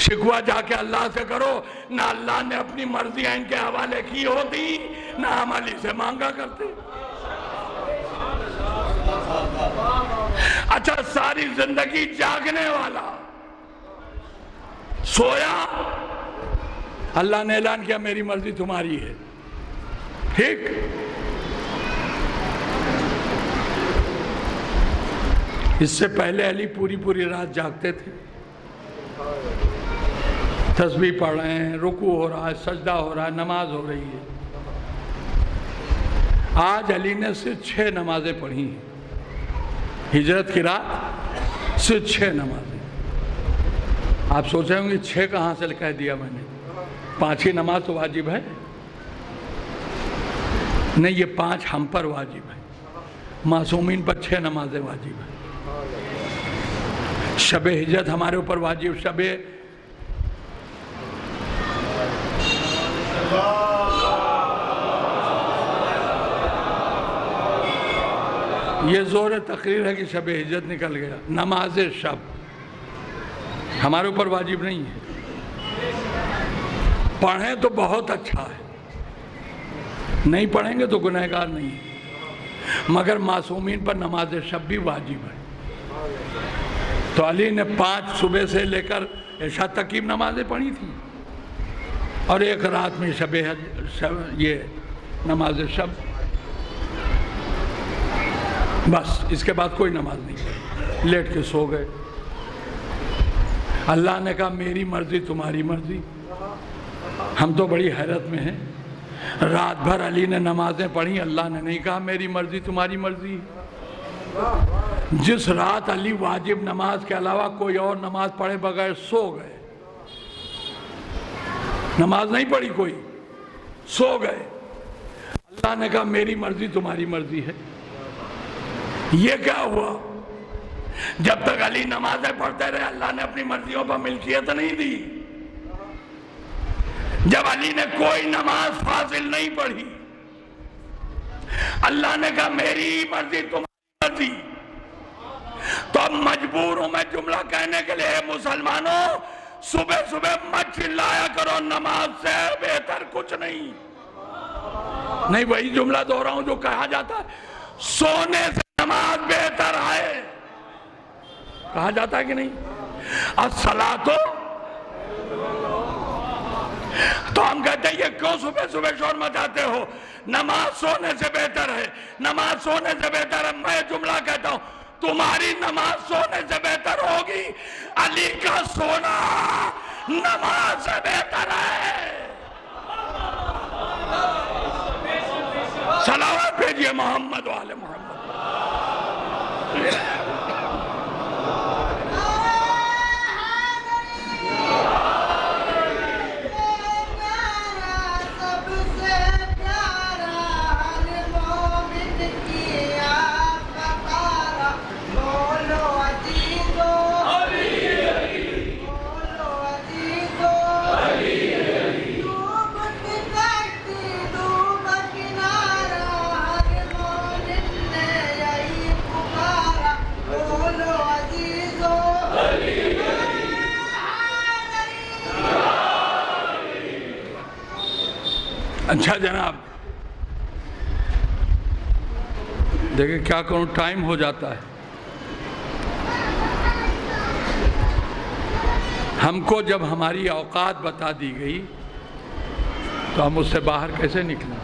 شکوہ جا کے اللہ سے کرو۔ نہ اللہ نے اپنی مرضیاں ان کے حوالے کی ہوتی، نہ ہم علی سے مانگا کرتے۔ اچھا، ساری زندگی جاگنے والا سویا، اللہ نے اعلان کیا میری مرضی تمہاری ہے، ٹھیک؟ اس سے پہلے علی پوری رات جاگتے تھے، تسبیح پڑھ رہے ہیں، رکوع ہو رہا ہے، سجدہ ہو رہا ہے، نماز ہو رہی ہے۔ آج علی نے صرف 6 نمازیں پڑھی ہیں، ہجرت کی رات صرف 6 نمازیں۔ آپ سوچ رہے ہوں گے 6 کہاں سے کہہ دیا میں نے، 5 ہی نماز تو واجب ہے؟ نہیں، یہ 5 ہم پر واجب ہے، معصومین پر 6 نمازیں واجب ہیں۔ شب ہجرت ہمارے اوپر واجب، شب یہ زور تقریر ہے کہ شب ہجرت نکل گیا۔ نماز شب ہمارے اوپر واجب نہیں ہے، پڑھیں تو بہت اچھا ہے، نہیں پڑھیں گے تو گنہگار نہیں ہے، مگر معصومین پر نماز شب بھی واجب ہے۔ تو علی نے 5 صبح سے لے کر عشاء تک کی نمازیں پڑھی تھیں، اور ایک رات میں یہ نماز شب، بس اس کے بعد کوئی نماز نہیں پڑھی، لیٹ کے سو گئے۔ اللہ نے کہا میری مرضی تمہاری مرضی۔ ہم تو بڑی حیرت میں ہیں، رات بھر علی نے نمازیں پڑھی، اللہ نے نہیں کہا میری مرضی تمہاری مرضی۔ جس رات علی واجب نماز کے علاوہ کوئی اور نماز پڑھے بغیر سو گئے، نماز نہیں پڑھی کوئی، سو گئے، اللہ نے کہا میری مرضی تمہاری مرضی ہے۔ یہ کیا ہوا؟ جب تک علی نمازیں پڑھتے رہے اللہ نے اپنی مرضیوں پر ملکیت نہیں دی۔ جب علی نے کوئی نماز فاضل نہیں پڑھی، اللہ نے کہا میری مرضی تمہاری مرضی۔ تو اب مجبور ہوں میں جملہ کہنے کے لئے، مسلمانوں صبح صبح مت چلایا کرو، نماز سے بہتر کچھ نہیں۔ نہیں وہی جملہ دوہراؤں ہوں جو کہا جاتا ہے، سونے سے نماز بہتر ہے، کہا جاتا ہے کہ نہیں؟ الصلاۃ، تو ہم کہتے ہیں یہ کیوں صبح صبح شور مچاتے ہو؟ نماز سونے سے بہتر ہے، نماز سونے سے بہتر ہے۔ میں جملہ کہتا ہوں تمہاری نماز سونے سے بہتر ہوگی، علی کا سونا نماز سے بہتر ہے۔ صلوات بھیجئے محمد و آل محمد۔ اچھا جناب، دیکھیں کیا کروں، ٹائم ہو جاتا ہے۔ ہم کو جب ہماری اوقات بتا دی گئی تو ہم اس سے باہر کیسے نکلیں؟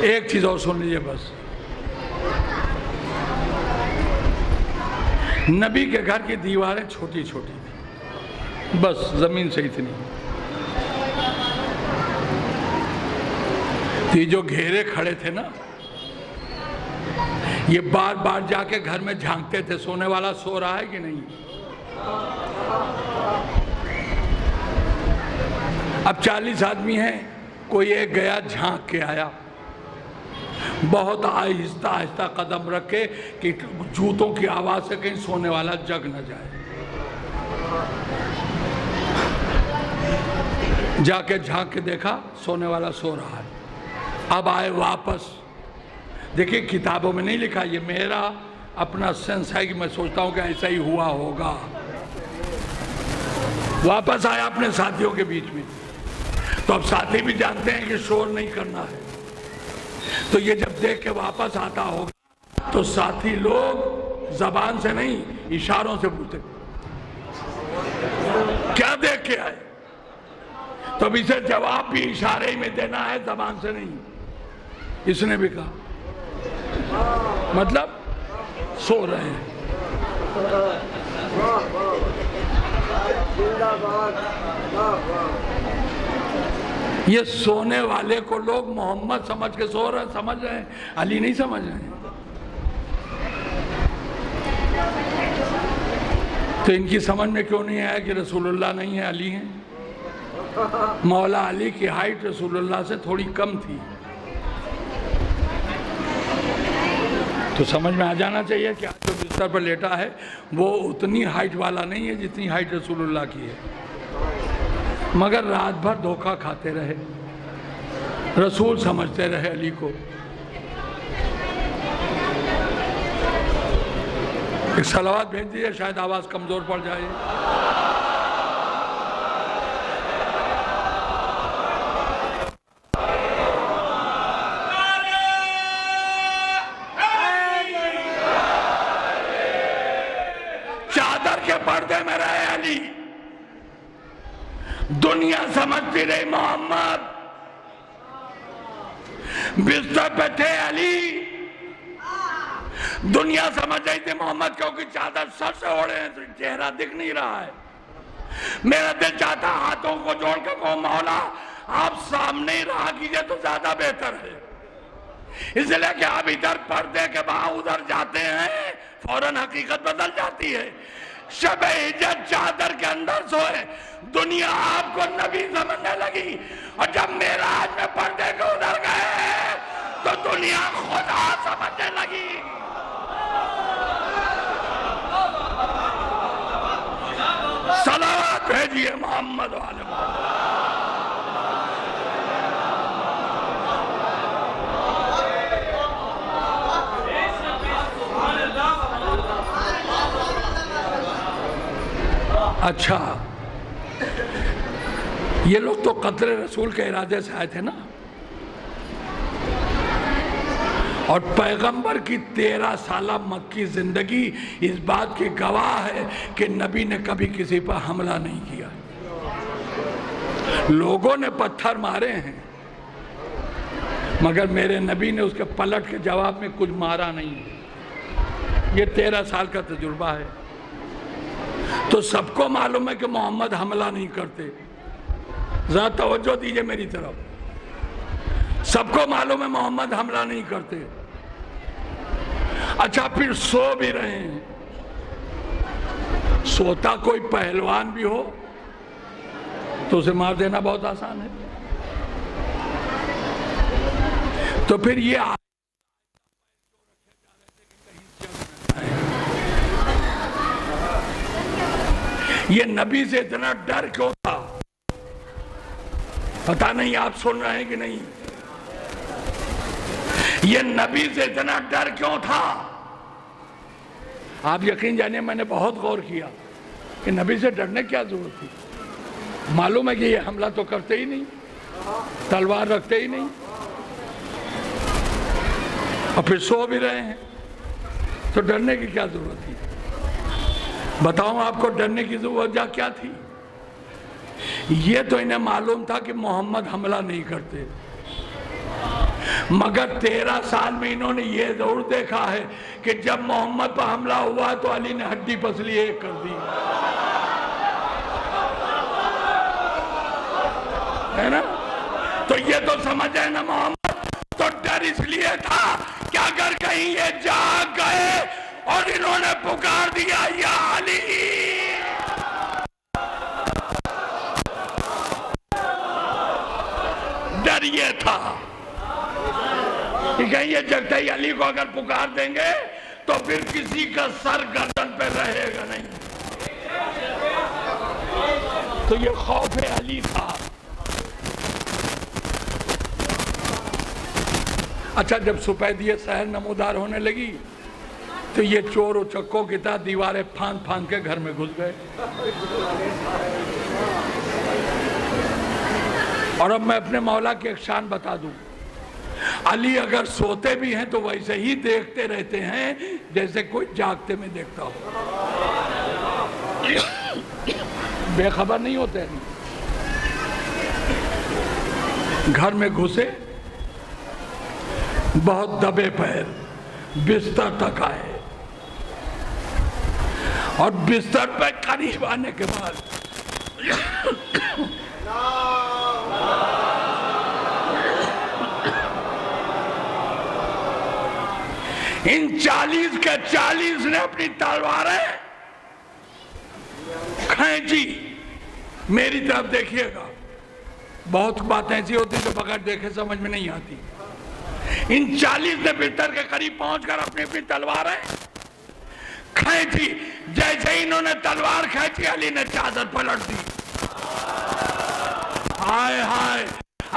ایک چیز اور سن لیجئے بس، نبی کے گھر کی دیواریں چھوٹی چھوٹی تھی، بس زمین سے اتنی، یہ جو گھیرے کھڑے تھے نا، یہ بار بار جا کے گھر میں جھانکتے تھے سونے والا سو رہا ہے کہ نہیں۔ اب 40 آدمی ہیں، کوئی ایک گیا جھانک کے آیا، بہت آہستہ آہستہ قدم رکھے کہ جوتوں کی آواز سے کہیں سونے والا جگ نہ جائے۔ جا کے جھانک کے دیکھا سونے والا سو رہا ہے۔ اب آئے واپس، دیکھیں کتابوں میں نہیں لکھا، یہ میرا اپنا سینس ہے کہ میں سوچتا ہوں کہ ایسا ہی ہوا ہوگا۔ واپس آیا اپنے ساتھیوں کے بیچ میں، تو اب ساتھی بھی جانتے ہیں کہ شور نہیں کرنا ہے، تو یہ جب دیکھ کے واپس آتا ہوگا تو ساتھی لوگ زبان سے نہیں اشاروں سے پوچھتے کیا دیکھ کے آئے، تو اب اسے جواب بھی اشارے میں دینا ہے، زبان سے نہیں۔ اس نے بھی کہا مطلب سو رہے ہیں۔ یہ سونے والے کو لوگ محمد سمجھ کے سو رہے ہیں، سمجھ رہے ہیں، علی نہیں سمجھ رہے ہیں۔ تو ان کی سمجھ میں کیوں نہیں آیا کہ رسول اللہ نہیں ہے، علی ہیں؟ مولا علی کی ہائٹ رسول اللہ سے تھوڑی کم تھی، تو سمجھ میں آ جانا چاہیے کہ آج جو بستر پر لیٹا ہے وہ اتنی ہائٹ والا نہیں ہے جتنی ہائٹ رسول اللہ کی ہے، مگر رات بھر دھوکہ کھاتے رہے، رسول سمجھتے رہے علی کو۔ ایک صلوات بھیج دیجئے، شاید آواز کمزور پڑ جائے۔ پردے میں رہے علی، دنیا سمجھتی رہی محمد، بستر پہ تھے علی، دنیا سمجھ رہی تھی محمد کیونکہ چادر سر سے اوڑھے ہیں تو چہرہ دکھ نہیں رہا ہے۔ میرا دل چاہتا ہاتھوں کو جوڑ کے کہو مولا آپ سامنے ہی رہا کیجئے تو زیادہ بہتر ہے، اس لیے کہ آپ ادھر پردے کے وہاں ادھر جاتے ہیں فوراً حقیقت بدل جاتی ہے. شب ہجرت چادر کے اندر سوئے, دنیا آپ کو نبی سمجھنے لگی, اور جب معراج میں پردے کے ادھر گئے تو دنیا خدا سمجھنے لگی. صلوات بھیجیے محمد والے محمد. اچھا, یہ لوگ تو قتل رسول کے ارادے سے آئے تھے نا, اور پیغمبر کی 13 سالہ مکی زندگی اس بات کی گواہ ہے کہ نبی نے کبھی کسی پر حملہ نہیں کیا. لوگوں نے پتھر مارے ہیں مگر میرے نبی نے اس کے پلٹ کے جواب میں کچھ مارا نہیں. یہ 13 سال کا تجربہ ہے. تو سب کو معلوم ہے کہ محمد حملہ نہیں کرتے. ذرا توجہ دیجئے میری طرف. سب کو معلوم ہے محمد حملہ نہیں کرتے. اچھا, پھر سو بھی رہے ہیں. سوتا کوئی پہلوان بھی ہو تو اسے مار دینا بہت آسان ہے. تو پھر یہ نبی سے اتنا ڈر کیوں تھا؟ پتہ نہیں آپ سن رہے ہیں کہ نہیں. یہ نبی سے اتنا ڈر کیوں تھا؟ آپ یقین جانیے میں نے بہت غور کیا کہ نبی سے ڈرنے کیا ضرورت تھی. معلوم ہے کہ یہ حملہ تو کرتے ہی نہیں, تلوار رکھتے ہی نہیں, اور پھر سو بھی رہے ہیں, تو ڈرنے کی کیا ضرورت تھی؟ بتاؤں آپ کو ڈرنے کی وجہ کیا تھی؟ یہ تو انہیں معلوم تھا کہ محمد حملہ نہیں کرتے, مگر 13 سال میں انہوں نے یہ ضرور دیکھا ہے کہ جب محمد پر حملہ ہوا تو علی نے ہڈی پسلی ایک کر دی, ہے نا. تو یہ تو سمجھ ہے نا, محمد تو ڈر اس لیے تھا کہ اگر کہیں یہ جاگ گئے اور انہوں نے پکار دیا یا علی, ڈر یہ تھا کہ کہیں یہ جگتے ہی علی کو اگر پکار دیں گے تو پھر کسی کا سر گردن پہ رہے گا نہیں. تو یہ خوف علی تھا. اچھا, جب سپیدی سحر نمودار ہونے لگی تو یہ چور و چکوں کی طرح دیواریں پھاند پھاند کے گھر میں گھس گئے. اور اب میں اپنے مولا کی ایک شان بتا دوں. علی اگر سوتے بھی ہیں تو ویسے ہی دیکھتے رہتے ہیں جیسے کوئی جاگتے میں دیکھتا ہو, بے خبر نہیں ہوتے ہیں. گھر میں گھسے, بہت دبے پیر بستر تک آئے, اور بستر پہ قریب آنے کے بعد ان 40 کے 40 نے اپنی تلواریں کھینچی. میری طرف دیکھیے گا, بہت باتیں ایسی ہوتی جو بغیر دیکھے سمجھ میں نہیں آتی. ان 40 نے بستر کے قریب پہنچ کر اپنی اپنی تلواریں کھینچی. جیسے ہی انہوں نے تلوار کھینچی, علی نے چادر پلٹ دی. ہائے ہائے,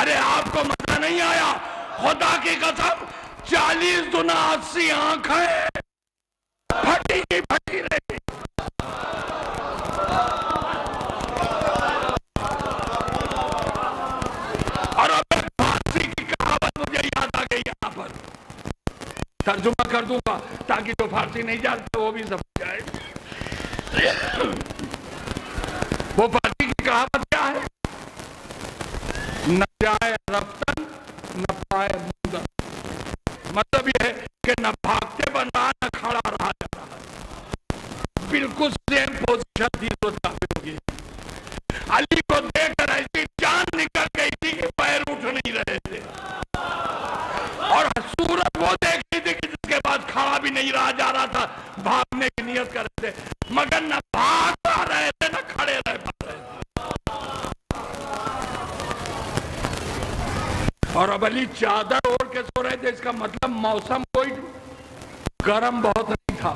ارے آپ کو مزہ نہیں آیا؟ خدا کی قسم 40 دنا 80 آنکھیں پھٹی کی پھٹی رہی. اور اب فارسی کی کہاوت مجھے یاد آ گئی, یہاں پر ترجمہ کر دوں گا تاکہ جو فارسی نہیں جانتے وہ بھی سمجھ جائے. وہ فارسی کی کہاوت کیا ہے؟ نہ جائے رفتن نہ پائے مندن. مطلب یہ ہے کہ نہ بھاگتے بن رہا نہ کھڑا رہا جا رہا. بالکل سیم پوزیشن تھی تو ہوگی. علی کو دیکھ کر ایسی جان نکل گئی تھی کہ پیر اٹھ نہیں رہے تھے, اور سورج اور اب علی چادر اوڑھ کے سو رہے تھے، اس کا مطلب موسم کوئی گرم بہت نہیں تھا.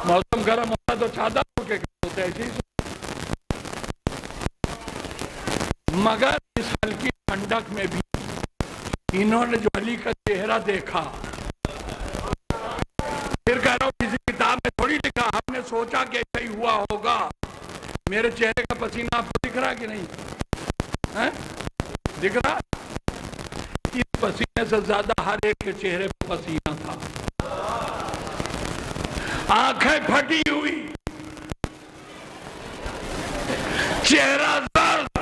موسم گرم ہوتا تو چادر اوڑھ کے سوتے ایسے ہی. مگر اس ہلکی ٹھنڈک میں بھی انہوں نے جو علی کا چہرہ دیکھا، پھر کہہ رہا ہوں کسی کتاب میں تھوڑی لکھا، ہم نے سوچا کہ ایسا ہی ہوا ہوگا. میرے چہرے کا پسینہ آپ کو دکھ رہا کہ نہیں؟ دکھ رہا؟ اس پسینے سے زیادہ ہر ایک کے چہرے پہ پسینہ تھا. آنکھیں پھٹی ہوئی، چہرہ زرد،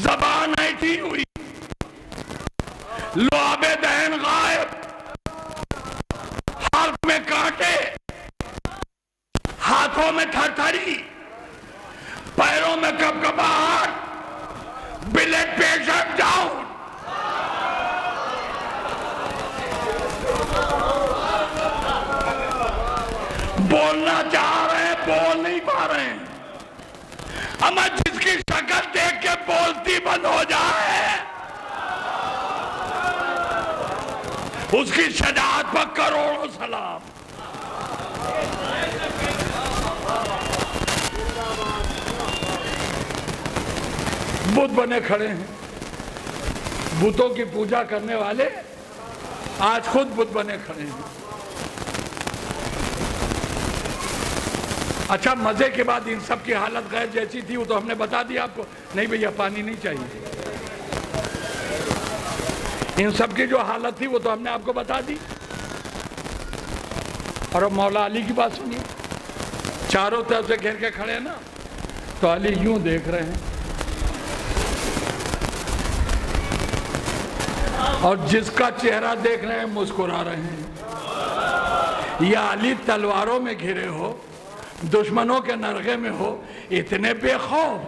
زبان ایٹھی ہوئی، لعاب دہن غائب، حلق میں کانٹے، ہاتھوں میں تھرتھری، پیروں میں کپکپاہٹ، بلڈ پریشر ڈاؤن. بولنا چاہ رہے ہیں، بول نہیں پا رہے ہیں. اما جس کی شکل دیکھ کے بولتی بند ہو جائے، اس کی شجاعت پر کروڑوں سلام. بت بنے کھڑے ہیں، بتوں کی پوجا کرنے والے آج خود بت بنے کھڑے ہیں. اچھا، مزے کے بعد ان سب کی حالت غیر جیسی تھی وہ تو ہم نے بتا دیا آپ کو. نہیں بھیا پانی نہیں چاہیے. ان سب کی جو حالت تھی وہ تو ہم نے آپ کو بتا دی. اور اب مولا علی کی بات سنیے. چاروں طرف سے گھیر کے کھڑے ہیں نا، تو علی یوں دیکھ رہے ہیں، اور جس کا چہرہ دیکھ رہے ہیں مسکرا رہے ہیں. یا علی تلواروں میں گھرے ہو، دشمنوں کے نرغے میں ہو، اتنے بے خوف،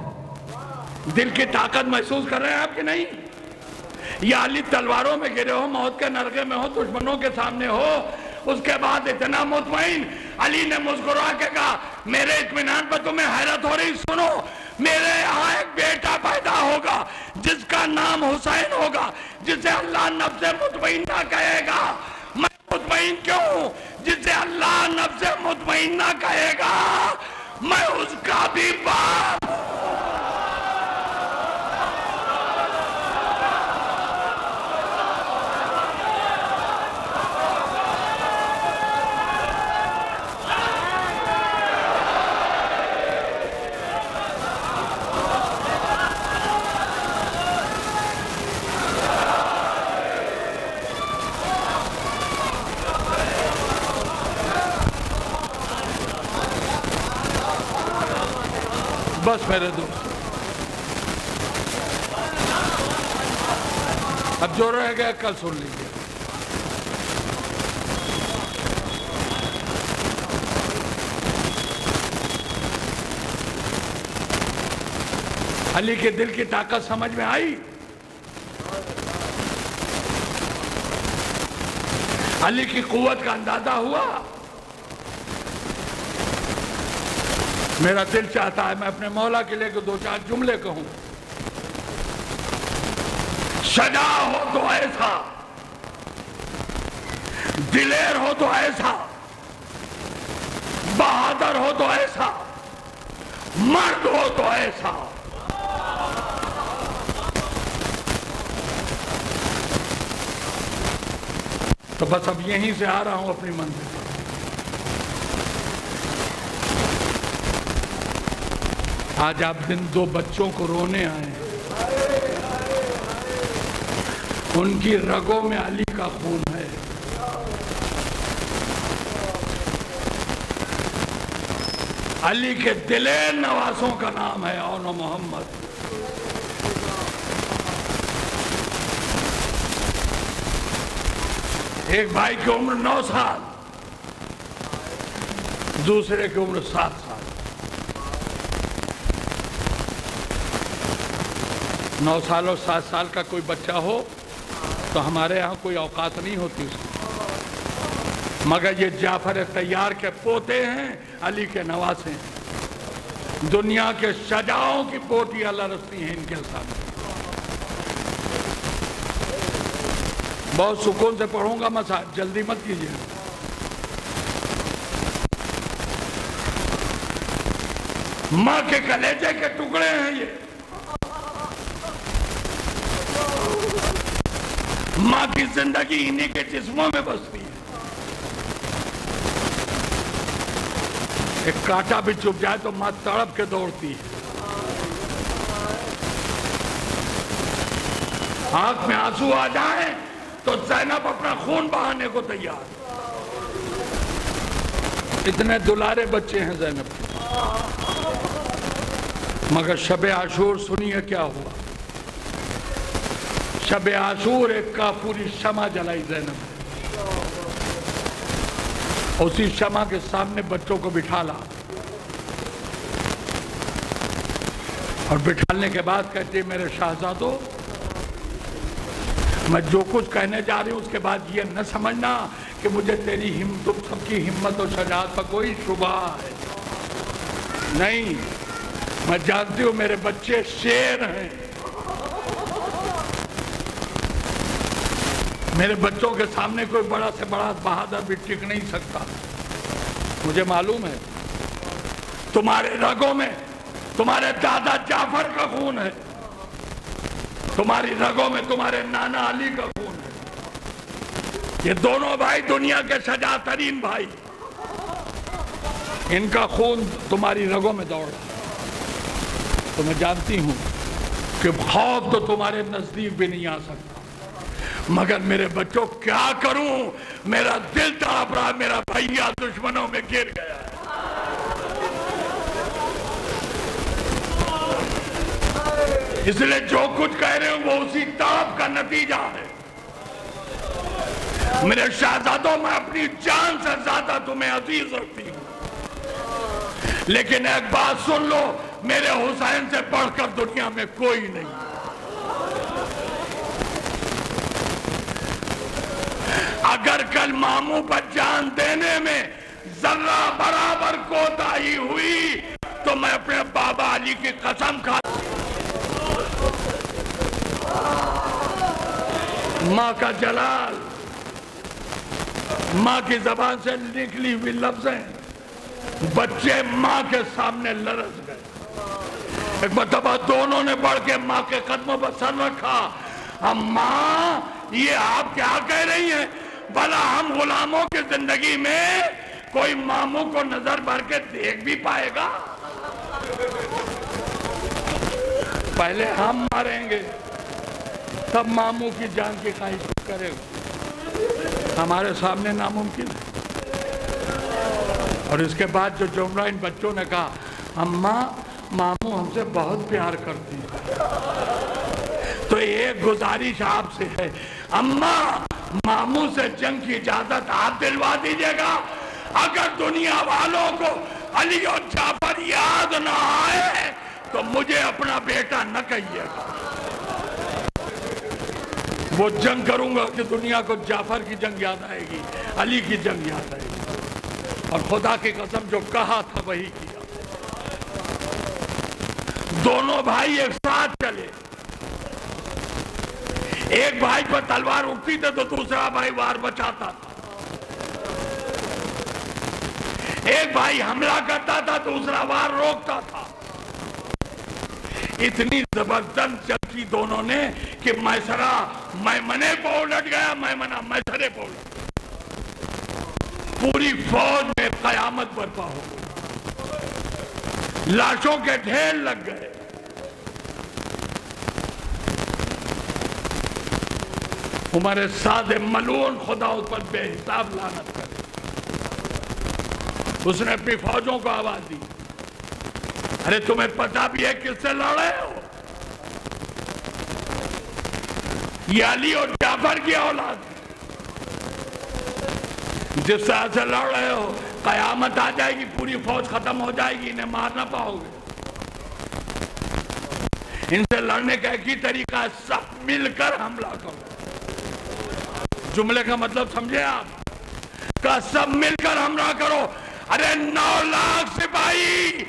دل کی طاقت محسوس کر رہے ہیں آپ کہ نہیں؟ یا علی تلواروں میں گھرے ہو، موت کے نرغے میں ہو، دشمنوں کے سامنے ہو، اس کے بعد اتنا مطمئن. علی نے مسکرا کے کہا میرے اطمینان پر تمہیں حیرت ہو رہی، سنو میرے یہاں ایک بیٹا پیدا ہوگا جس کا نام حسین ہوگا، جسے اللہ نفس مطمئنہ کہے گا. میں مطمئن کیوں ہوں؟ جسے اللہ نفس مطمئنہ کہے گا میں اس کا بھی باپ. بس میرے دوست، اب جو رہ گیا کل سن لیجیے. علی کے دل کی طاقت سمجھ میں آئی؟ علی کی قوت کا اندازہ ہوا؟ میرا دل چاہتا ہے میں اپنے مولا کے لئے دو چار جملے کہوں. شجاع ہو تو ایسا، دلیر ہو تو ایسا، بہادر ہو تو ایسا، مرد ہو تو ایسا. تو بس اب یہیں سے آ رہا ہوں اپنی منزل. آج آپ دن دو بچوں کو رونے آئے ہیں، ان کی رگوں میں علی کا خون ہے. علی کے دلیر نواسوں کا نام ہے اون محمد. ایک بھائی کی عمر 9 سال، دوسرے کی عمر 7 سال. 9 سال اور 7 سال کا کوئی بچہ ہو تو ہمارے ہاں کوئی اوقات نہیں ہوتی اس کی، مگر یہ جعفر طیار کے پوتے ہیں، علی کے نواسے ہیں. دنیا کے شجاعوں کی پوٹی اللہ رستی ہیں ان کے سامنے. بہت سکون سے پڑھوں گا مسائل، جلدی مت کیجیے. ماں کے کلیجے کے ٹکڑے ہیں یہ. ماں کی زندگی انہی کے جسموں میں بستی ہے. ایک کانٹا بھی چپ جائے تو ماں تڑپ کے دوڑتی ہے. آنکھ میں آنسو آ جائیں تو زینب اپنا خون بہانے کو تیار. اتنے دلارے بچے ہیں زینب کے. مگر شب عاشور سنیے کیا ہوا. شب عاشور ایک کافوری شمع جلائی زینب نے. اسی شمع کے سامنے بچوں کو بٹھالا اور بٹھالنے کے بعد کہتے میرے شہزادو، میں جو کچھ کہنے جا رہی ہوں اس کے بعد یہ نہ سمجھنا کہ مجھے تیری تم سب کی ہمت اور شجاعت پر کوئی شبہ ہے. نہیں، میں جانتی ہوں میرے بچے شیر ہیں. میرے بچوں کے سامنے کوئی بڑا سے بڑا بہادر بھی ٹک نہیں سکتا. مجھے معلوم ہے تمہارے رگوں میں تمہارے دادا جعفر کا خون ہے، تمہاری رگوں میں تمہارے نانا علی کا خون ہے. یہ دونوں بھائی دنیا کے شجاع ترین بھائی، ان کا خون تمہاری رگوں میں دوڑ رہا ہے. تو میں جانتی ہوں کہ خوف تو تمہارے نزدیک بھی نہیں آ سکتا. مگر میرے بچوں کیا کروں، میرا دل تڑپ رہا، میرا بھیا دشمنوں میں گر گیا ہے. اس لیے جو کچھ کہہ رہے ہوں وہ اسی تڑپ کا نتیجہ ہے. میرے شہزادوں، میں اپنی جان سے زیادہ تمہیں عزیز رکھتی ہوں، لیکن ایک بات سن لو، میرے حسین سے بڑھ کر دنیا میں کوئی نہیں. اگر کل ماموں پر جان دینے میں ذرہ برابر کوتاہی ہوئی تو میں اپنے بابا علی کی قسم کھا. ماں کا جلال، ماں کی زبان سے نکلی ہوئی لفظیں، بچے ماں کے سامنے لرز گئے. ایک مرتبہ دونوں نے بڑھ کے ماں کے قدموں پر سر رکھا. اماں، یہ آپ کیا کہہ رہی ہیں؟ بھلا ہم غلاموں کی زندگی میں کوئی ماموں کو نظر بھر کے دیکھ بھی پائے گا؟ پہلے ہم مریں گے تب ماموں کی جان کی خواہش کرے گا. ہمارے سامنے ناممکن ہے. اور اس کے بعد جو جملہ ان بچوں نے کہا، اماں ماموں ہم سے بہت پیار کرتی ہے، تو ایک گزارش آپ سے ہے، اماں ماموں سے جنگ کی اجازت آپ دلوا دیجئے گا. اگر دنیا والوں کو علی اور جعفر یاد نہ آئے تو مجھے اپنا بیٹا نہ کہیے گا. وہ جنگ کروں گا کہ دنیا کو جعفر کی جنگ یاد آئے گی، علی کی جنگ یاد آئے گی. اور خدا کی قسم جو کہا تھا وہی کیا. دونوں بھائی ایک ساتھ چلے. ایک بھائی پر تلوار اٹھتی تھی تو دوسرا بھائی وار بچاتا تھا. ایک بھائی حملہ کرتا تھا دوسرا وار روکتا تھا. اتنی زبردست جنگ کی دونوں نے کہ میسرہ میمنے کو الٹ گیا، میمنہ میسرے کو الٹ گیا. پوری فوج میں قیامت برپا ہو گئی. لاشوں کے ڈھیر لگ گئے. عمر سعد ملعون خدا اس پر بے حساب لعنت کرے. اس نے اپنی فوجوں کو آواز دی، ارے تمہیں پتہ بھی ہے کس سے لڑ رہے ہو؟ یہ علی اور جعفر کی اولاد ہے. جس طرح سے لڑ رہے ہو قیامت آ جائے گی، پوری فوج ختم ہو جائے گی، انہیں مار نہ پاؤ گے. ان سے لڑنے کا ایک ہی طریقہ ہے، سب مل کر حملہ کرو. جملے کا مطلب سمجھے آپ؟ کہ سب مل کر حملہ کرو. ارے 9 لاکھ سپاہی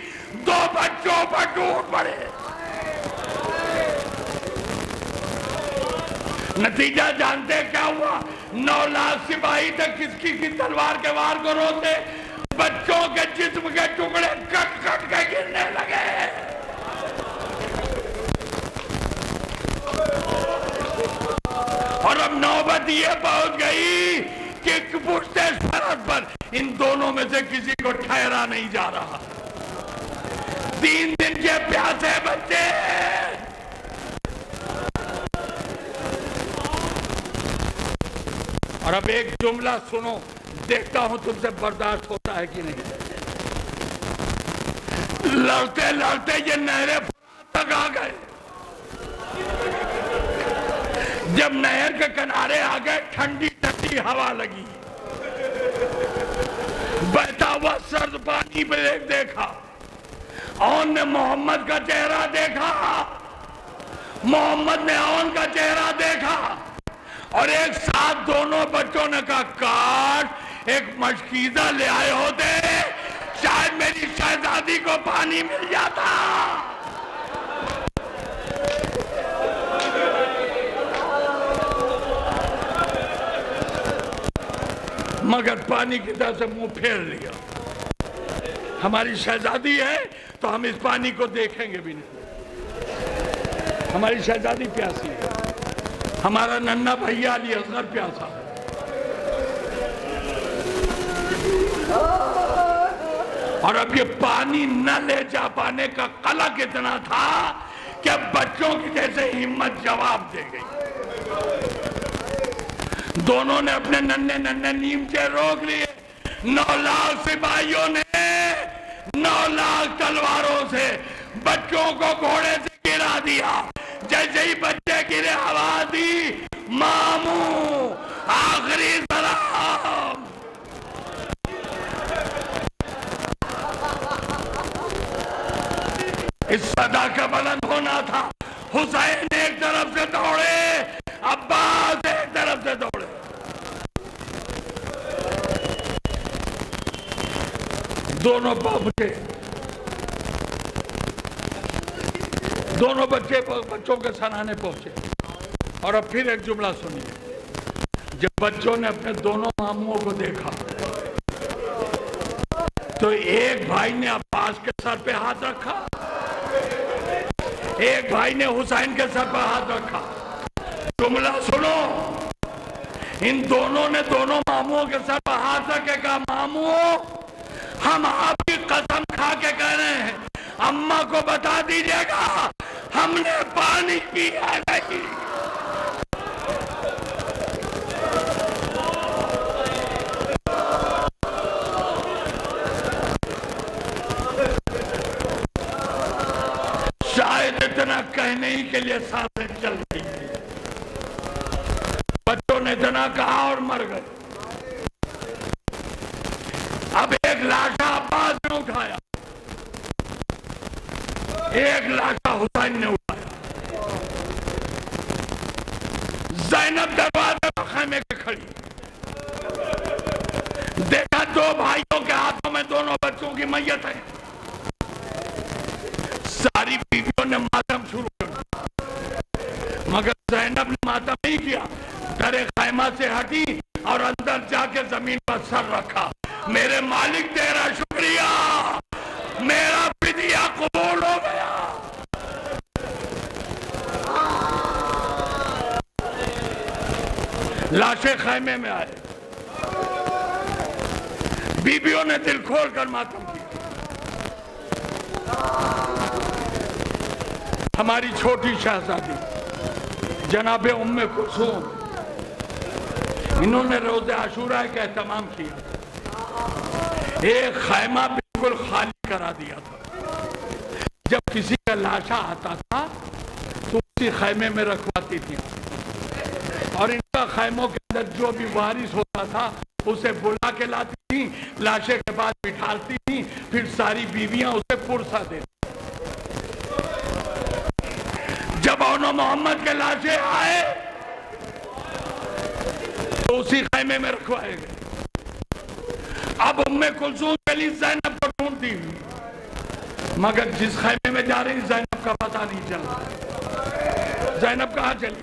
2 بچوں پر ٹوٹ پڑے. نتیجہ جانتے کیا ہوا؟ 9 لاکھ سپاہی تک کس کی تلوار کے وار کو روتے، بچوں کے جسم کے ٹکڑے کٹ کٹ کے گرنے لگے۔ اور اب نوبت یہ پہنچ گئی کہ پشتے سرحد پر ان دونوں میں سے کسی کو ٹھہرا نہیں جا رہا۔ 3 دن کے پیاسے بچے، اور اب ایک جملہ سنو، دیکھتا ہوں تم سے برداشت ہوتا ہے کہ نہیں۔ لڑتے لڑتے یہ نہر فرات تک آ گئے۔ جب نہر کے کنارے آ گئے، ٹھنڈی ٹھنڈی ہوا لگی، بہتا ہوا سرد پانی پہ دیکھا، اون نے محمد کا چہرہ دیکھا، محمد نے اون کا چہرہ دیکھا، اور ایک ساتھ دونوں بچوں نے کہا کاش ایک مشکیزہ لے آئے ہوتے، شاید میری شہزادی کو پانی مل جاتا۔ مگر پانی کی طرف سے منہ پھیر لیا۔ ہماری شہزادی ہے تو ہم اس پانی کو دیکھیں گے بھی نہیں۔ ہماری شہزادی پیاسی ہے، ہمارا ننھا بھیا علی اصغر پیاسا ہے۔ اور اب یہ پانی نہ لے جا پانے کا قلق اتنا تھا کہ بچوں کی جیسے ہمت جواب دے گئی۔ دونوں نے اپنے ننھے ننھے نیمچے روک لیے۔ 9 لاکھ سپاہیوں نے 9 لاکھ تلواروں سے بچوں کو گھوڑے سے گرا دیا۔ جیسے ہی بچے گرے، آواز دی ماموں آخری سلام۔ اس صدا کا بلند ہونا تھا۔ حسین ایک طرف سے دوڑے، عباس ایک طرف سے دوڑے۔ دونوں پہنچے، دونوں بچوں کے سرانے پہنچے۔ اور اب پھر ایک جملہ سنیے۔ جب بچوں نے اپنے دونوں ماموں کو دیکھا تو ایک بھائی نے عباس کے سر پہ ہاتھ رکھا، ایک بھائی نے حسین کے سر پہ ہاتھ رکھا۔ جملہ سنو، ان دونوں نے دونوں ماموں کے سر پہ ہاتھ رکھ کے کہا ماموں ہم آپ کی قسم کھا کے کہہ رہے ہیں، اماں کو بتا دیجئے گا ہم نے پانی پیا نہیں۔ شاید اتنا کہنے ہی کے لیے سانسیں چل رہی تھی، بچوں نے اتنا کہا اور مر گئے۔ اب ایک لاشا عباس نے اٹھایا، ایک لاشا حسین نے اٹھایا۔ زینب دروازے پر خیمے کے کھڑی، دیکھا 2 بھائیوں کے ہاتھوں میں دونوں بچوں کی میت ہے۔ ساری بیویوں نے ماتم شروع کر دیا، مگر زینب نے ماتم نہیں کیا، درِ خیمہ سے ہٹی اور اندر جا کے زمین پر سر رکھا۔ میرے مالک تیرا شکریہ، میرا فدیہ قبول ہو گیا۔ لاشیں خیمے میں آئے، بیویوں نے دل کھول کر ماتم کی۔ ہماری چھوٹی شہزادی جناب ام کلثوم، انہوں نے روز عاشوراء کا اہتمام کیا، ایک خیمہ بالکل خالی کرا دیا تھا۔ جب کسی کا لاشا آتا تھا تو اسی خیمے میں رکھواتی تھی، اور ان کا خیموں کے اندر جو بھی وارث ہوتا تھا اسے بلا کے لاتی تھی، لاشے کے بعد بٹھاتی تھی، پھر ساری بیویاں اسے پرسا دیتی۔ جب انہوں محمد کے لاشے آئے تو اسی خیمے میں رکھوائے گئے۔ اب ام کلثوم چلی زینب کو ڈھونڈتی ہوئی، مگر جس خیمے میں جا رہی زینب کا پتہ نہیں چل رہا۔ زینب کہاں چلی؟